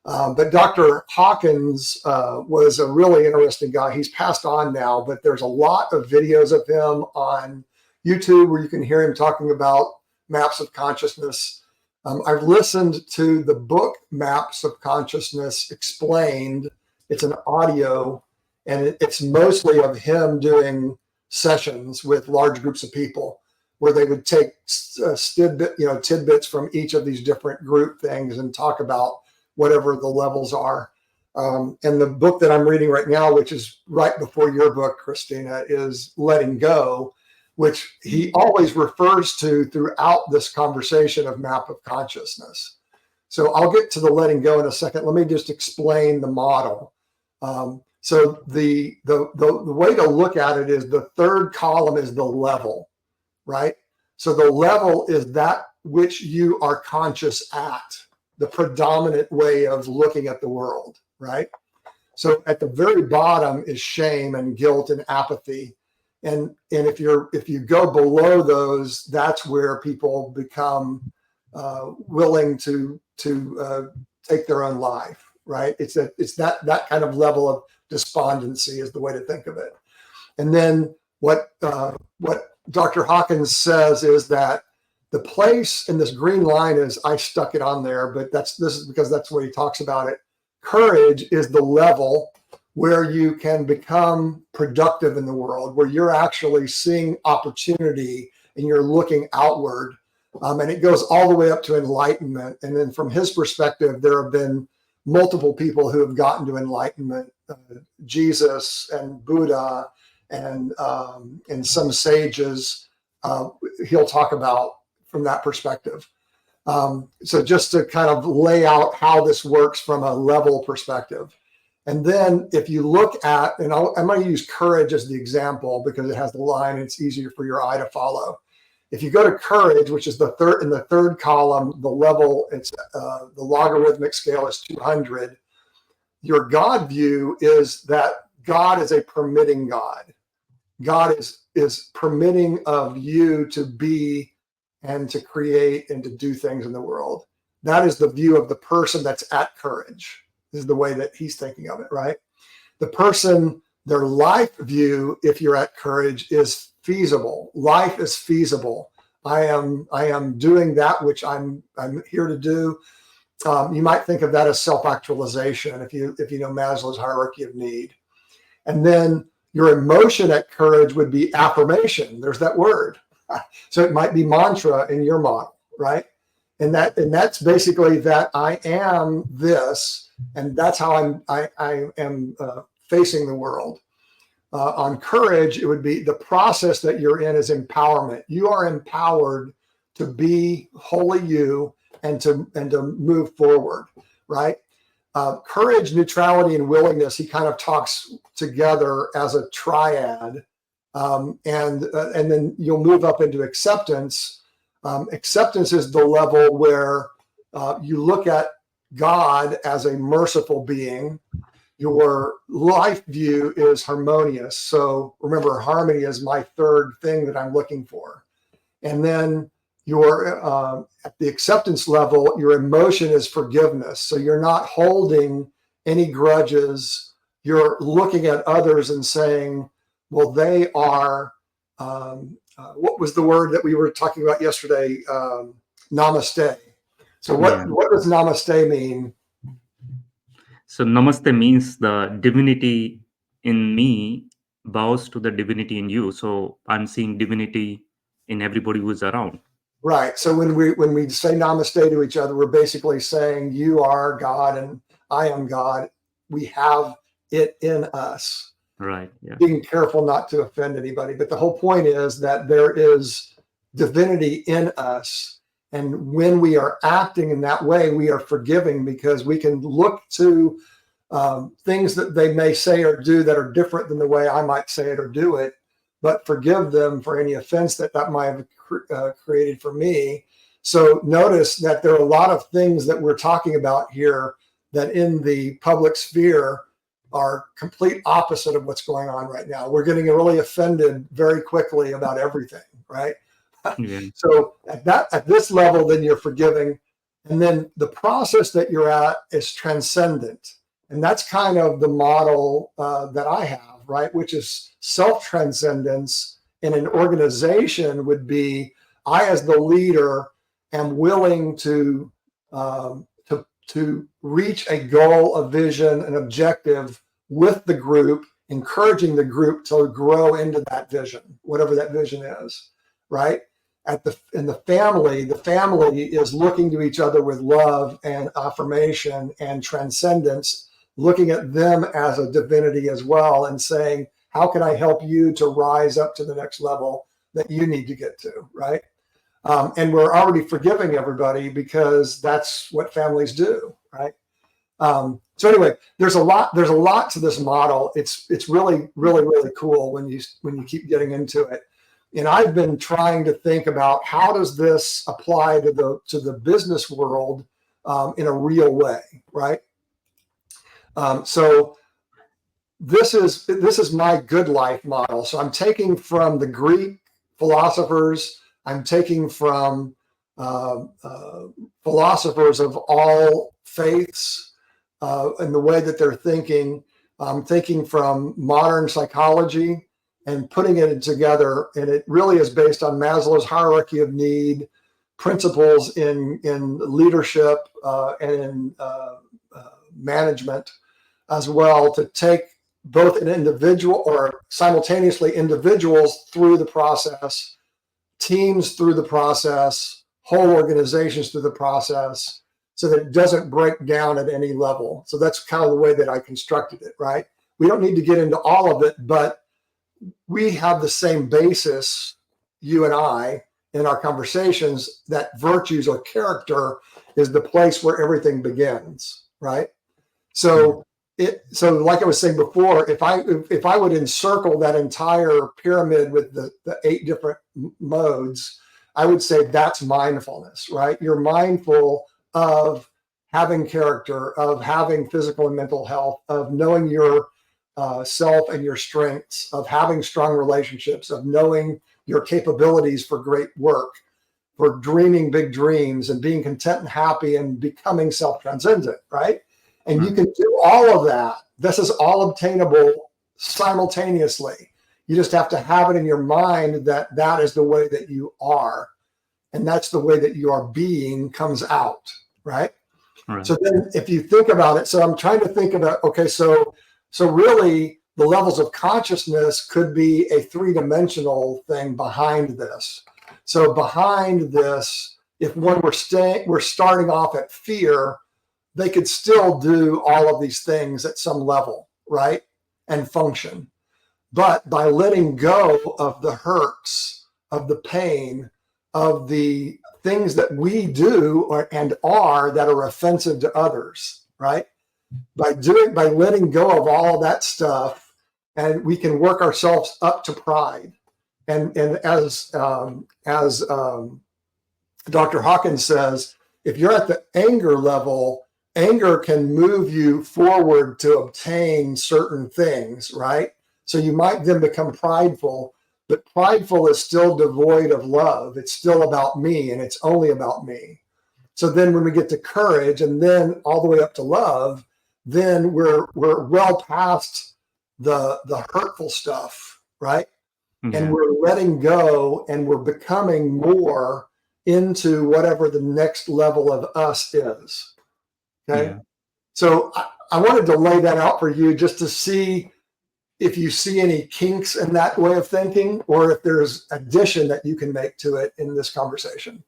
But Dr. Hawkins was a really interesting guy. He's passed on now, but there's a lot of videos of him on YouTube where you can hear him talking about maps of consciousness. I've listened to the book Maps of Consciousness Explained. It's an audio, and it's mostly of him doing sessions with large groups of people where they would take tidbits from each of these different group things and talk about whatever the levels are. And the book that I'm reading right now, which is right before your book, Kristina, is Letting Go, which he always refers to throughout this conversation of map of consciousness. So I'll get to the letting go in a second. Let me just explain the model. So the way to look at it is the third column is the level, right? So the level is that which you are conscious at, the predominant way of looking at the world, right? So at the very bottom is shame and guilt and apathy. And if you go below those, that's where people become willing to take their own life, right? It's that kind of level of despondency is the way to think of it. And then what Dr. Hawkins says is that the place in this green line is, I stuck it on there, but this is because that's where he talks about it. Courage is the level where you can become productive in the world, where you're actually seeing opportunity and you're looking outward. And it goes all the way up to enlightenment. And then from his perspective, there have been multiple people who have gotten to enlightenment, Jesus and Buddha and some sages he'll talk about from that perspective. So just to kind of lay out how this works from a level perspective. And then if you look at, and I'm going to use courage as the example because it has the line, and it's easier for your eye to follow. If you go to courage, which is in the third column, the level, it's the logarithmic scale is 200. Your God view is that God is a permitting God. God is permitting of you to be and to create and to do things in the world. That is the view of the person that's at courage, is the way that he's thinking of it, right? The person, their life view, if you're at courage, is feasible. Life is feasible. I am doing that which I'm here to do. You might think of that as self-actualization if you know Maslow's hierarchy of need. And then your emotion at courage would be affirmation. There's that word. So it might be mantra in your model, right? And that's basically that I am this, and that's how I am facing the world. On courage, it would be the process that you're in is empowerment. You are empowered to be wholly you and to move forward, right? Courage, neutrality, and willingness, he kind of talks together as a triad. And then you'll move up into acceptance. Acceptance is the level where you look at God as a merciful being. Your life view is harmonious. So remember, harmony is my third thing that I'm looking for. And then at the acceptance level, your emotion is forgiveness. So you're not holding any grudges. You're looking at others and saying, well, they are, what was the word that we were talking about yesterday? Namaste. So what does namaste mean? So namaste means the divinity in me bows to the divinity in you. So I'm seeing divinity in everybody who's around. Right. So when we say namaste to each other, we're basically saying you are God and I am God. We have it in us. Right. Yeah. Being careful not to offend anybody. But the whole point is that there is divinity in us. And when we are acting in that way, we are forgiving because we can look to things that they may say or do that are different than the way I might say it or do it, but forgive them for any offense that might have created for me. So notice that there are a lot of things that we're talking about here that in the public sphere are complete opposite of what's going on right now. We're getting really offended very quickly about everything, right? Yeah. So at this level, then you're forgiving. And then the process that you're at is transcendent. And that's kind of the model that I have, right? Which is self-transcendence in an organization would be, I, as the leader, am willing to reach a goal, a vision, an objective with the group, encouraging the group to grow into that vision, whatever that vision is, right? In the family is looking to each other with love and affirmation and transcendence, looking at them as a divinity as well, and saying, how can I help you to rise up to the next level that you need to get to, right? And we're already forgiving everybody because that's what families do, right? So anyway, there's a lot to this model. It's really, really, really cool when you keep getting into it. And I've been trying to think about, how does this apply to the business world in a real way, right? So this is my good life model. So I'm taking from the Greek philosophers. I'm taking from philosophers of all faiths in the way that they're thinking. I'm thinking from modern psychology and putting it together. And it really is based on Maslow's hierarchy of need, principles in leadership and in management as well, to take both an individual or simultaneously individuals through the process, teams through the process, whole organizations through the process, so that it doesn't break down at any level. So that's kind of the way that I constructed it, right? We don't need to get into all of it, but we have the same basis, you and I, in our conversations, that virtues or character is the place where everything begins, right? So like I was saying before, if I would encircle that entire pyramid with the 8 different modes, I would say that's mindfulness, right? You're mindful of having character, of having physical and mental health, of knowing your self and your strengths, of having strong relationships, of knowing your capabilities for great work, for dreaming big dreams and being content and happy and becoming self-transcendent, right? And you can do all of that. This is all obtainable simultaneously. You just have to have it in your mind that that is the way that you are. And that's the way that your being comes out, right? Right. So then if you think about it, so I'm trying to think about, okay, so really the levels of consciousness could be a 3-dimensional thing behind this. So behind this, if one we're starting off at fear, they could still do all of these things at some level, right? And function. But by letting go of the hurts, of the pain, of the things that we do and are that are offensive to others, right? By letting go of all that stuff, and we can work ourselves up to pride. And as Dr. Hawkins says, if you're at the anger level, anger can move you forward to obtain certain things, right? So you might then become prideful, but prideful is still devoid of love. It's still about me, and it's only about me. So then when we get to courage and then all the way up to love, then we're well past the hurtful stuff, right? Yeah. And we're letting go, and we're becoming more into whatever the next level of us is. Okay. Yeah. So I wanted to lay that out for you just to see if you see any kinks in that way of thinking, or if there's addition that you can make to it in this conversation.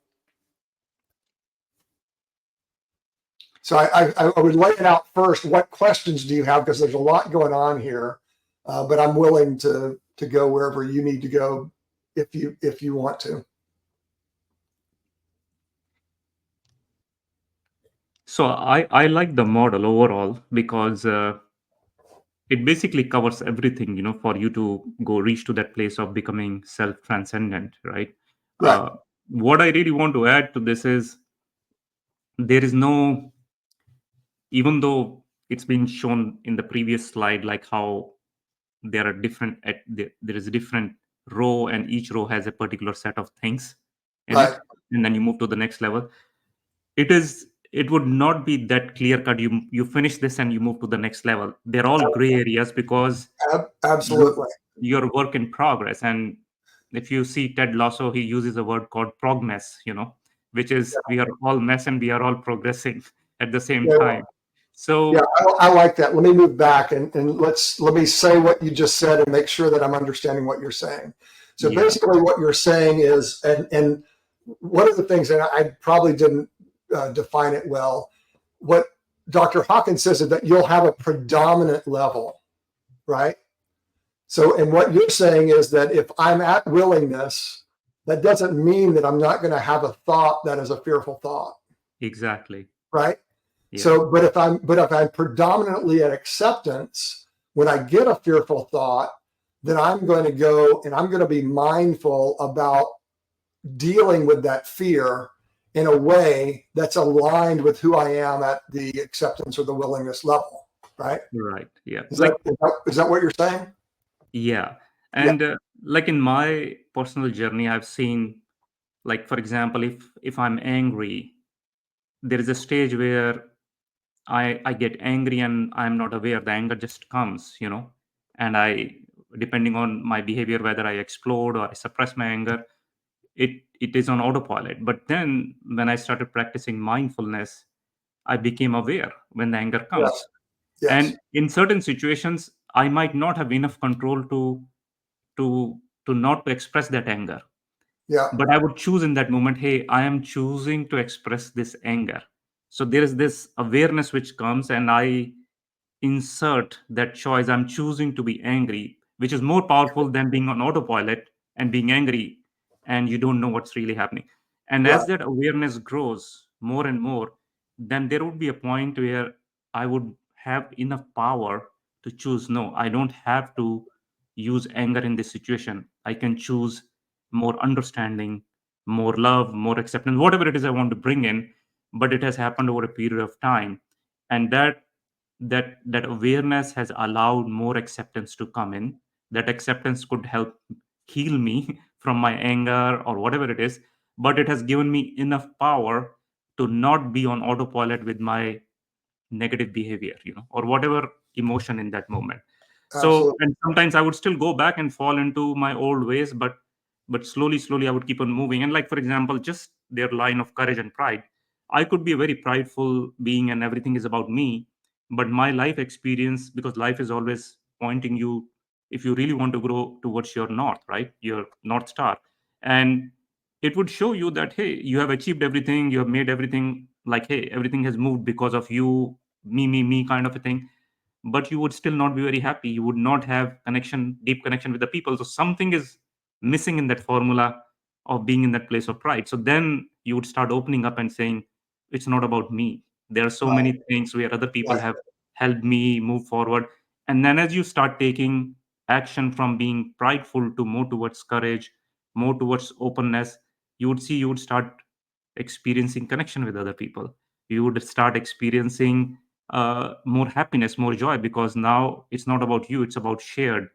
So I would lay it out first. What questions do you have? Because there's a lot going on here, but I'm willing to go wherever you need to go if you want to. So I like the model overall because it basically covers everything, for you to go reach to that place of becoming self-transcendent, right? Right. What I really want to add to this is there is no, even though it's been shown in the previous slide, like how there are different, there is a different row, and each row has a particular set of things in Right. it, and then you move to the next level. It would not be that clear cut. You finish this and you move to the next level. They're all gray areas because Absolutely. you're work in progress, and if you see Ted Lasso, he uses a word called progress, which is we are all mess and we are all progressing at the same Yeah. time. So Yeah, I like that. Let me move back and let me say what you just said and make sure that I'm understanding what you're saying. So yeah, basically what you're saying is, and one of the things, and I probably didn't define it well, what Dr. Hawkins says is that you'll have a predominant level, right? So, and what you're saying is that if I'm at willingness, that doesn't mean that I'm not going to have a thought that is a fearful thought, exactly. right? Yeah. So, but if I'm predominantly at acceptance, when I get a fearful thought, then I'm going to go and I'm going to be mindful about dealing with that fear in a way that's aligned with who I am at the acceptance or the willingness level, right? Right. Yeah. Is that what you're saying? Yeah. Yeah. And like in my personal journey, I've seen, like, for example, if I'm angry, there is a stage where I get angry and I'm not aware. The anger just comes, and depending on my behavior, whether I explode or I suppress my anger, it is on autopilot. But then when I started practicing mindfulness, I became aware when the anger Yes. comes. Yes. And in certain situations, I might not have enough control to not to express that anger, Yeah. but I would choose in that moment, hey, I am choosing to express this anger. So there is this awareness which comes, and I insert that choice. I'm choosing to be angry, which is more powerful than being on autopilot and being angry and you don't know what's really happening. And Right. as that awareness grows more and more, then there would be a point where I would have enough power to choose, no, I don't have to use anger in this situation. I can choose more understanding, more love, more acceptance, whatever it is I want to bring in. But it has happened over a period of time. And that awareness has allowed more acceptance to come in. That acceptance could help heal me from my anger or whatever it is, but it has given me enough power to not be on autopilot with my negative behavior, or whatever emotion in that moment. So, Absolutely. and sometimes I would still go back and fall into my old ways, but slowly I would keep on moving. And like, for example, just their line of courage and pride, I could be a very prideful being and everything is about me, but my life experience, because life is always pointing you, if you really want to grow towards your north, right, your north star, and it would show you that, hey, you have achieved everything, you have made everything, like, hey, everything has moved because of you, me kind of a thing. But you would still not be very happy. You would not have deep connection with the people. So something is missing in that formula of being in that place of pride. So then you would start opening up and saying, it's not about me. There are so Right. many things where other people Right. have helped me move forward. And then as you start taking action from being prideful to more towards courage, more towards openness, you would start experiencing connection with other people. You would start experiencing more happiness, more joy, because now it's not about you, it's about shared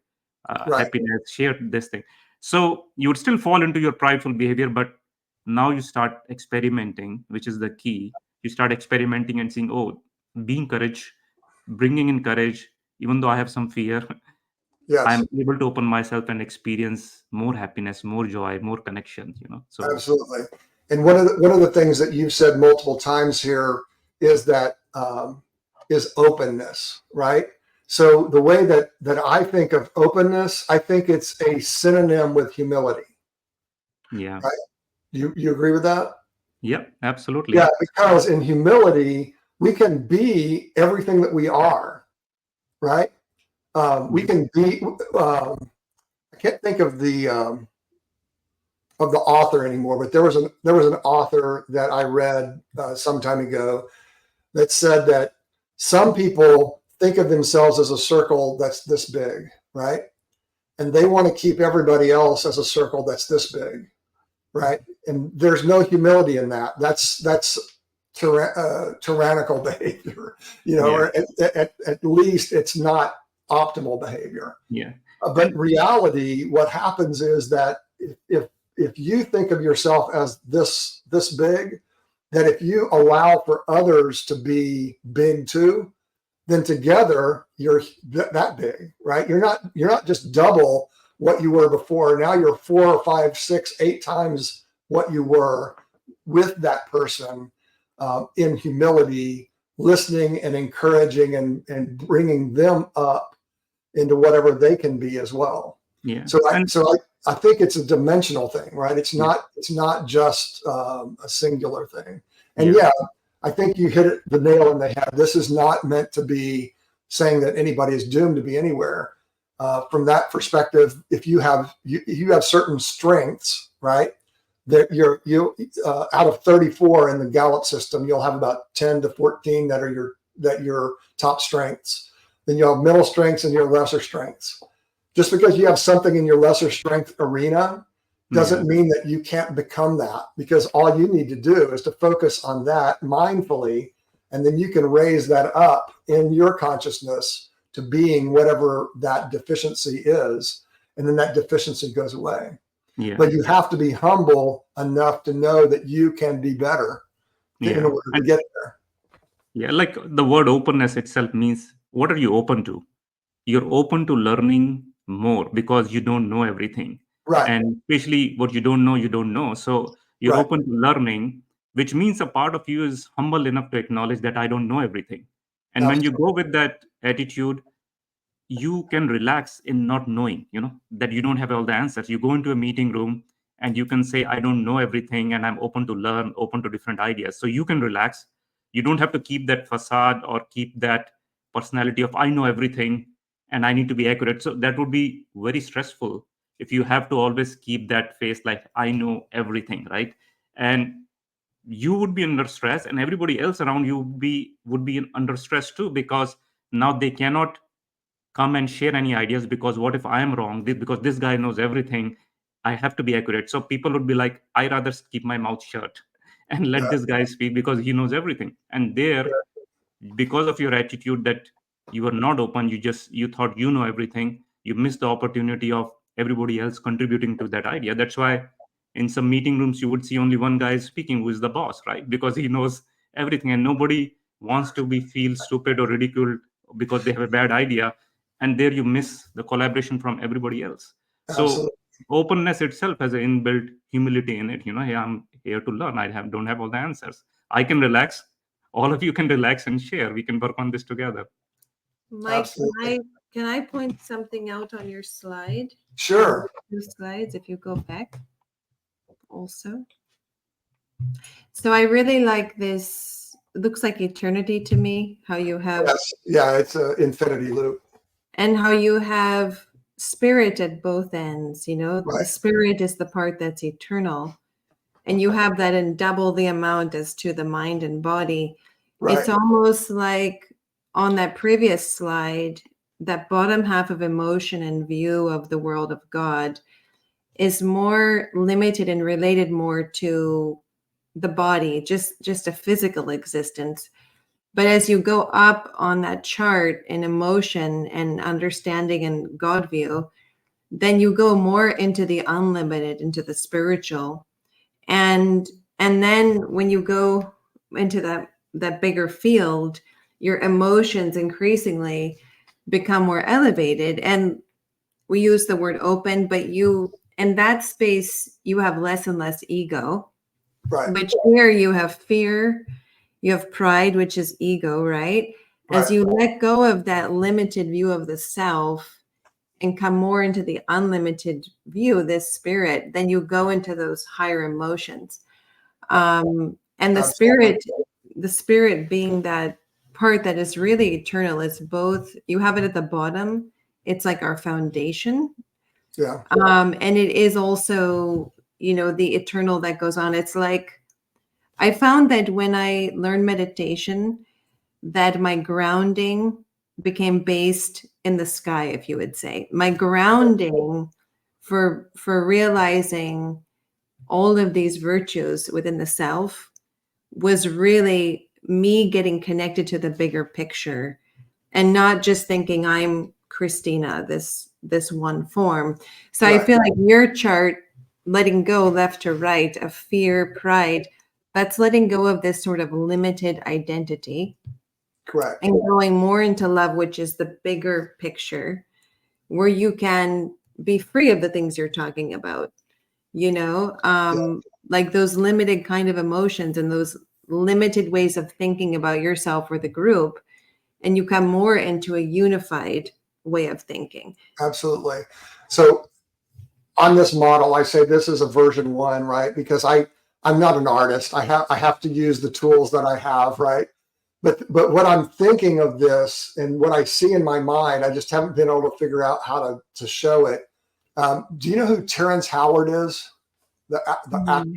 Right. happiness, shared this thing. So you would still fall into your prideful behavior, but now you start experimenting, which is the key. You start experimenting and seeing, oh, being courage, bringing in courage, even though I have some fear, Yes. I'm able to open myself and experience more happiness, more joy, more connection, So Absolutely. And one of the things that you've said multiple times here is that is openness, right? So the way that I think of openness, I think it's a synonym with humility, yeah. right? You agree with that? Yeah, Yeah, absolutely. because in humility we can be everything that we are, right? We Yeah. can be. I can't think of the author anymore, but there was an author that I read some time ago that said that some people think of themselves as a circle that's this big, right? And they want to keep everybody else as a circle that's this big, right? And there's no humility in that. That's tyrannical behavior, Yeah. or at least it's not optimal behavior. Yeah. But And in reality, what happens is that if if you think of yourself as this big, that if you allow for others to be big too, then together you're that big, right? You're not just double what you were before. Now you're 4 or 5, 6, 8 times what you were with that person, in humility, listening and encouraging and bringing them up into whatever they can be as well. Yeah. So I think it's a dimensional thing, right? It's Yeah. not just a singular thing. And Yeah. I think you hit the nail on the head. This is not meant to be saying that anybody is doomed to be anywhere. From that perspective, if you have certain strengths, right? That you out of 34 in the Gallup system, you'll have about 10 to 14 that are your top strengths. Then you'll have middle strengths and your lesser strengths. Just because you have something in your lesser strength arena doesn't mean that you can't become that, because all you need to do is to focus on that mindfully, and then you can raise that up in your consciousness to being whatever that deficiency is, and then that deficiency goes away. Yeah. But you have to be humble enough to know that you can be better in order to get there. Yeah, like the word openness itself means, what are you open to? You're open to learning more because you don't know everything. Right. And especially what you don't know. So you're Right. open to learning, which means a part of you is humble enough to acknowledge that I don't know everything. And when you Absolutely. go with that attitude, you can relax in not knowing, that you don't have all the answers. You go into a meeting room and you can say, I don't know everything and I'm open to learn, open to different ideas. So you can relax. You don't have to keep that facade or keep that personality of I know everything and I need to be accurate. So that would be very stressful if you have to always keep that face like I know everything, right? And you would be under stress and everybody else around you would be under stress too, because now they cannot come and share any ideas, because what if I am wrong? Because this guy knows everything, I have to be accurate. So people would be like, I rather keep my mouth shut and let this guy speak because he knows everything. And there, because of your attitude that you are not open, you thought you know everything, you missed the opportunity of everybody else contributing to that idea. That's why in some meeting rooms you would see only one guy speaking, who is the boss, right? Because he knows everything and nobody wants to be feel stupid or ridiculed because they have a bad idea. And there you miss the collaboration from everybody else. So Absolutely. openness itself has an inbuilt humility in it. Hey, I'm here to learn. Don't have all the answers. I can relax. All of you can relax and share. We can work on this together. Mike, Absolutely. can I point something out on your slide? Sure. 2 slides, if you go back also. So I really like this. It looks like eternity to me, how you have, Yes. Yeah, it's an infinity loop. and how you have spirit at both ends. The Right. spirit is the part that's eternal, and you have that in double the amount as to the mind and body. Right. It's almost like on that previous slide, that bottom half of emotion and view of the world of God is more limited and related more to the body, just a physical existence. But as you go up on that chart in emotion and understanding and God view, then you go more into the unlimited, into the spiritual. And then when you go into that bigger field, your emotions increasingly become more elevated. And we use the word open, but you, in that space, you have less and less ego. Right. Which here you have fear, you have pride, which is ego, right? As you let go of that limited view of the self and come more into the unlimited view, this spirit, then you go into those higher emotions. And the spirit being that part that is really eternal, it's both, you have it at the bottom, it's like our foundation. Yeah. And it is also, the eternal that goes on. It's like, I found that when I learned meditation, that my grounding became based in the sky, if you would say. My grounding for realizing all of these virtues within the self was really me getting connected to the bigger picture and not just thinking I'm Kristina, this one form. So I feel like your chart, letting go left to right of fear, pride, that's letting go of this sort of limited identity. Correct. And going more into love, which is the bigger picture, where you can be free of the things you're talking about, like those limited kind of emotions and those limited ways of thinking about yourself or the group, and you come more into a unified way of thinking. Absolutely. So on this model, I say this is a version 1, right? Because I'm not an artist. I have to use the tools that I have, right? But what I'm thinking of this and what I see in my mind, I just haven't been able to figure out how to show it. Do you know who Terrence Howard is? The actor.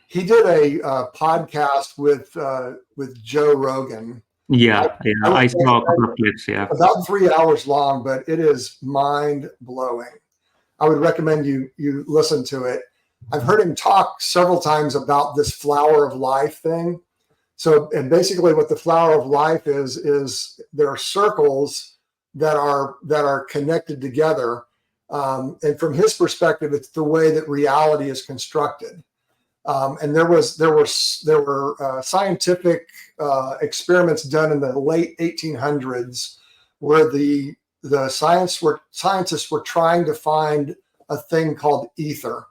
He did a podcast with Joe Rogan. Yeah, I would saw a couple of clips. Yeah, about 3 hours long, but it is mind blowing. I would recommend you listen to it. I've heard him talk several times about this flower of life thing. So, and basically what the flower of life is there are circles that are connected together. And from his perspective, it's the way that reality is constructed. And there were scientific experiments done in the late 1800s where the scientists were trying to find a thing called ether,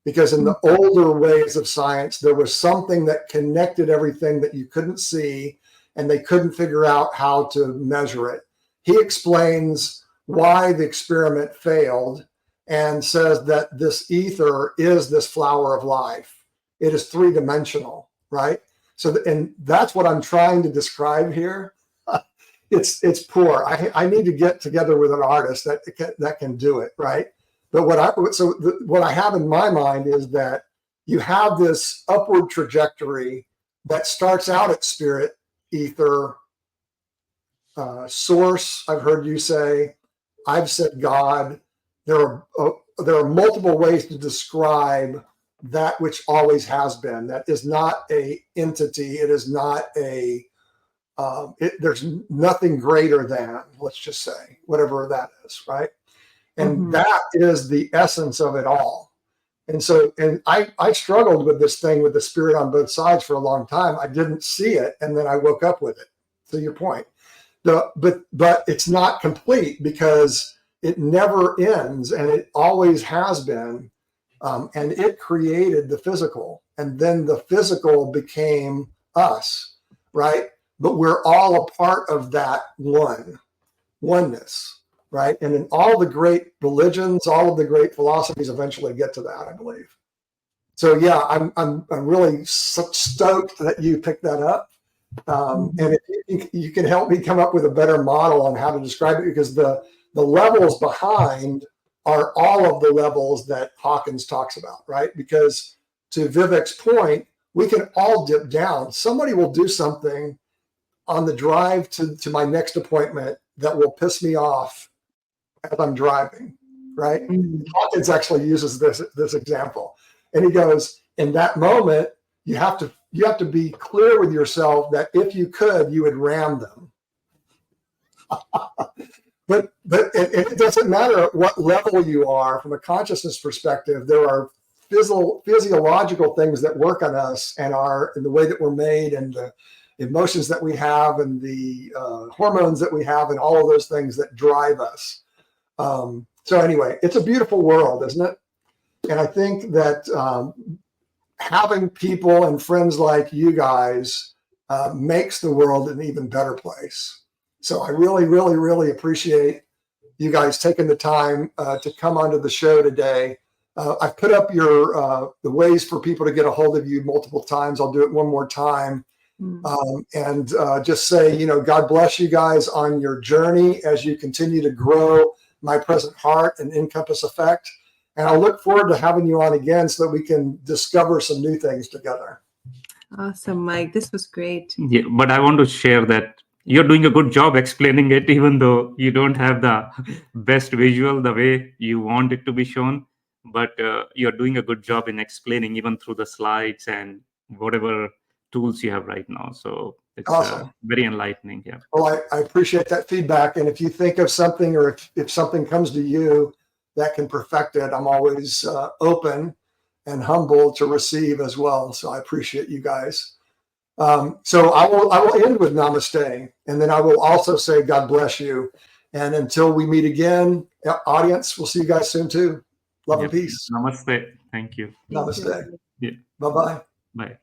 because in the older ways of science there was something that connected everything that you couldn't see, and they couldn't figure out how to measure it. He explains why the experiment failed and says that this ether is this flower of life. It is 3-dimensional, right? So, and that's what I'm trying to describe here. It's poor. I need to get together with an artist that can do it, right? But what I have in my mind is that you have this upward trajectory that starts out at spirit, ether, source. I've heard you say. I've said God. There are multiple ways to describe that which always has been. That is not a entity. It is not a. There's nothing greater than. Let's just say whatever that is, right? And that is the essence of it all. And so, and I struggled with this thing with the spirit on both sides for a long time. I didn't see it, and then I woke up with it. To your point, but it's not complete because it never ends, and it always has been. And it created the physical, and then the physical became us, right? But we're all a part of that oneness, right? And in all the great religions, all of the great philosophies eventually get to that, I believe. So yeah, I'm really stoked that you picked that up. And if you can help me come up with a better model on how to describe it, because the levels behind are all of the levels that Hawkins talks about, right? Because to Vivek's point, we can all dip down. Somebody will do something on the drive to my next appointment that will piss me off as I'm driving, right? Hawkins actually uses this example, and he goes, in that moment, you have to be clear with yourself that if you could, you would ram them. But it doesn't matter at what level you are from a consciousness perspective. There are physiological things that work on us and the way that we're made, and the emotions that we have, and the hormones that we have, and all of those things that drive us. So anyway, it's a beautiful world, isn't it? And I think that having people and friends like you guys makes the world an even better place. So I really, really, really appreciate you guys taking the time to come onto the show today. I've put up the ways for people to get a hold of you multiple times. I'll do it one more time. And just say, God bless you guys on your journey as you continue to grow My Present Heart and InCompassEffect. And I look forward to having you on again so that we can discover some new things together. Awesome, Mike. This was great. Yeah, but I want to share that you're doing a good job explaining it, even though you don't have the best visual the way you want it to be shown. But you're doing a good job in explaining, even through the slides and whatever tools you have right now. So it's Awesome. Very enlightening. Yeah. Well, I appreciate that feedback. And if you think of something, or if something comes to you that can perfect it, I'm always open and humble to receive as well. So I appreciate you guys. So I will end with namaste, and then I will also say God bless you. And until we meet again, audience, we'll see you guys soon too. Love and Yep. peace. Namaste. Thank you. Thank Namaste. you. Yeah. Bye-bye. Bye.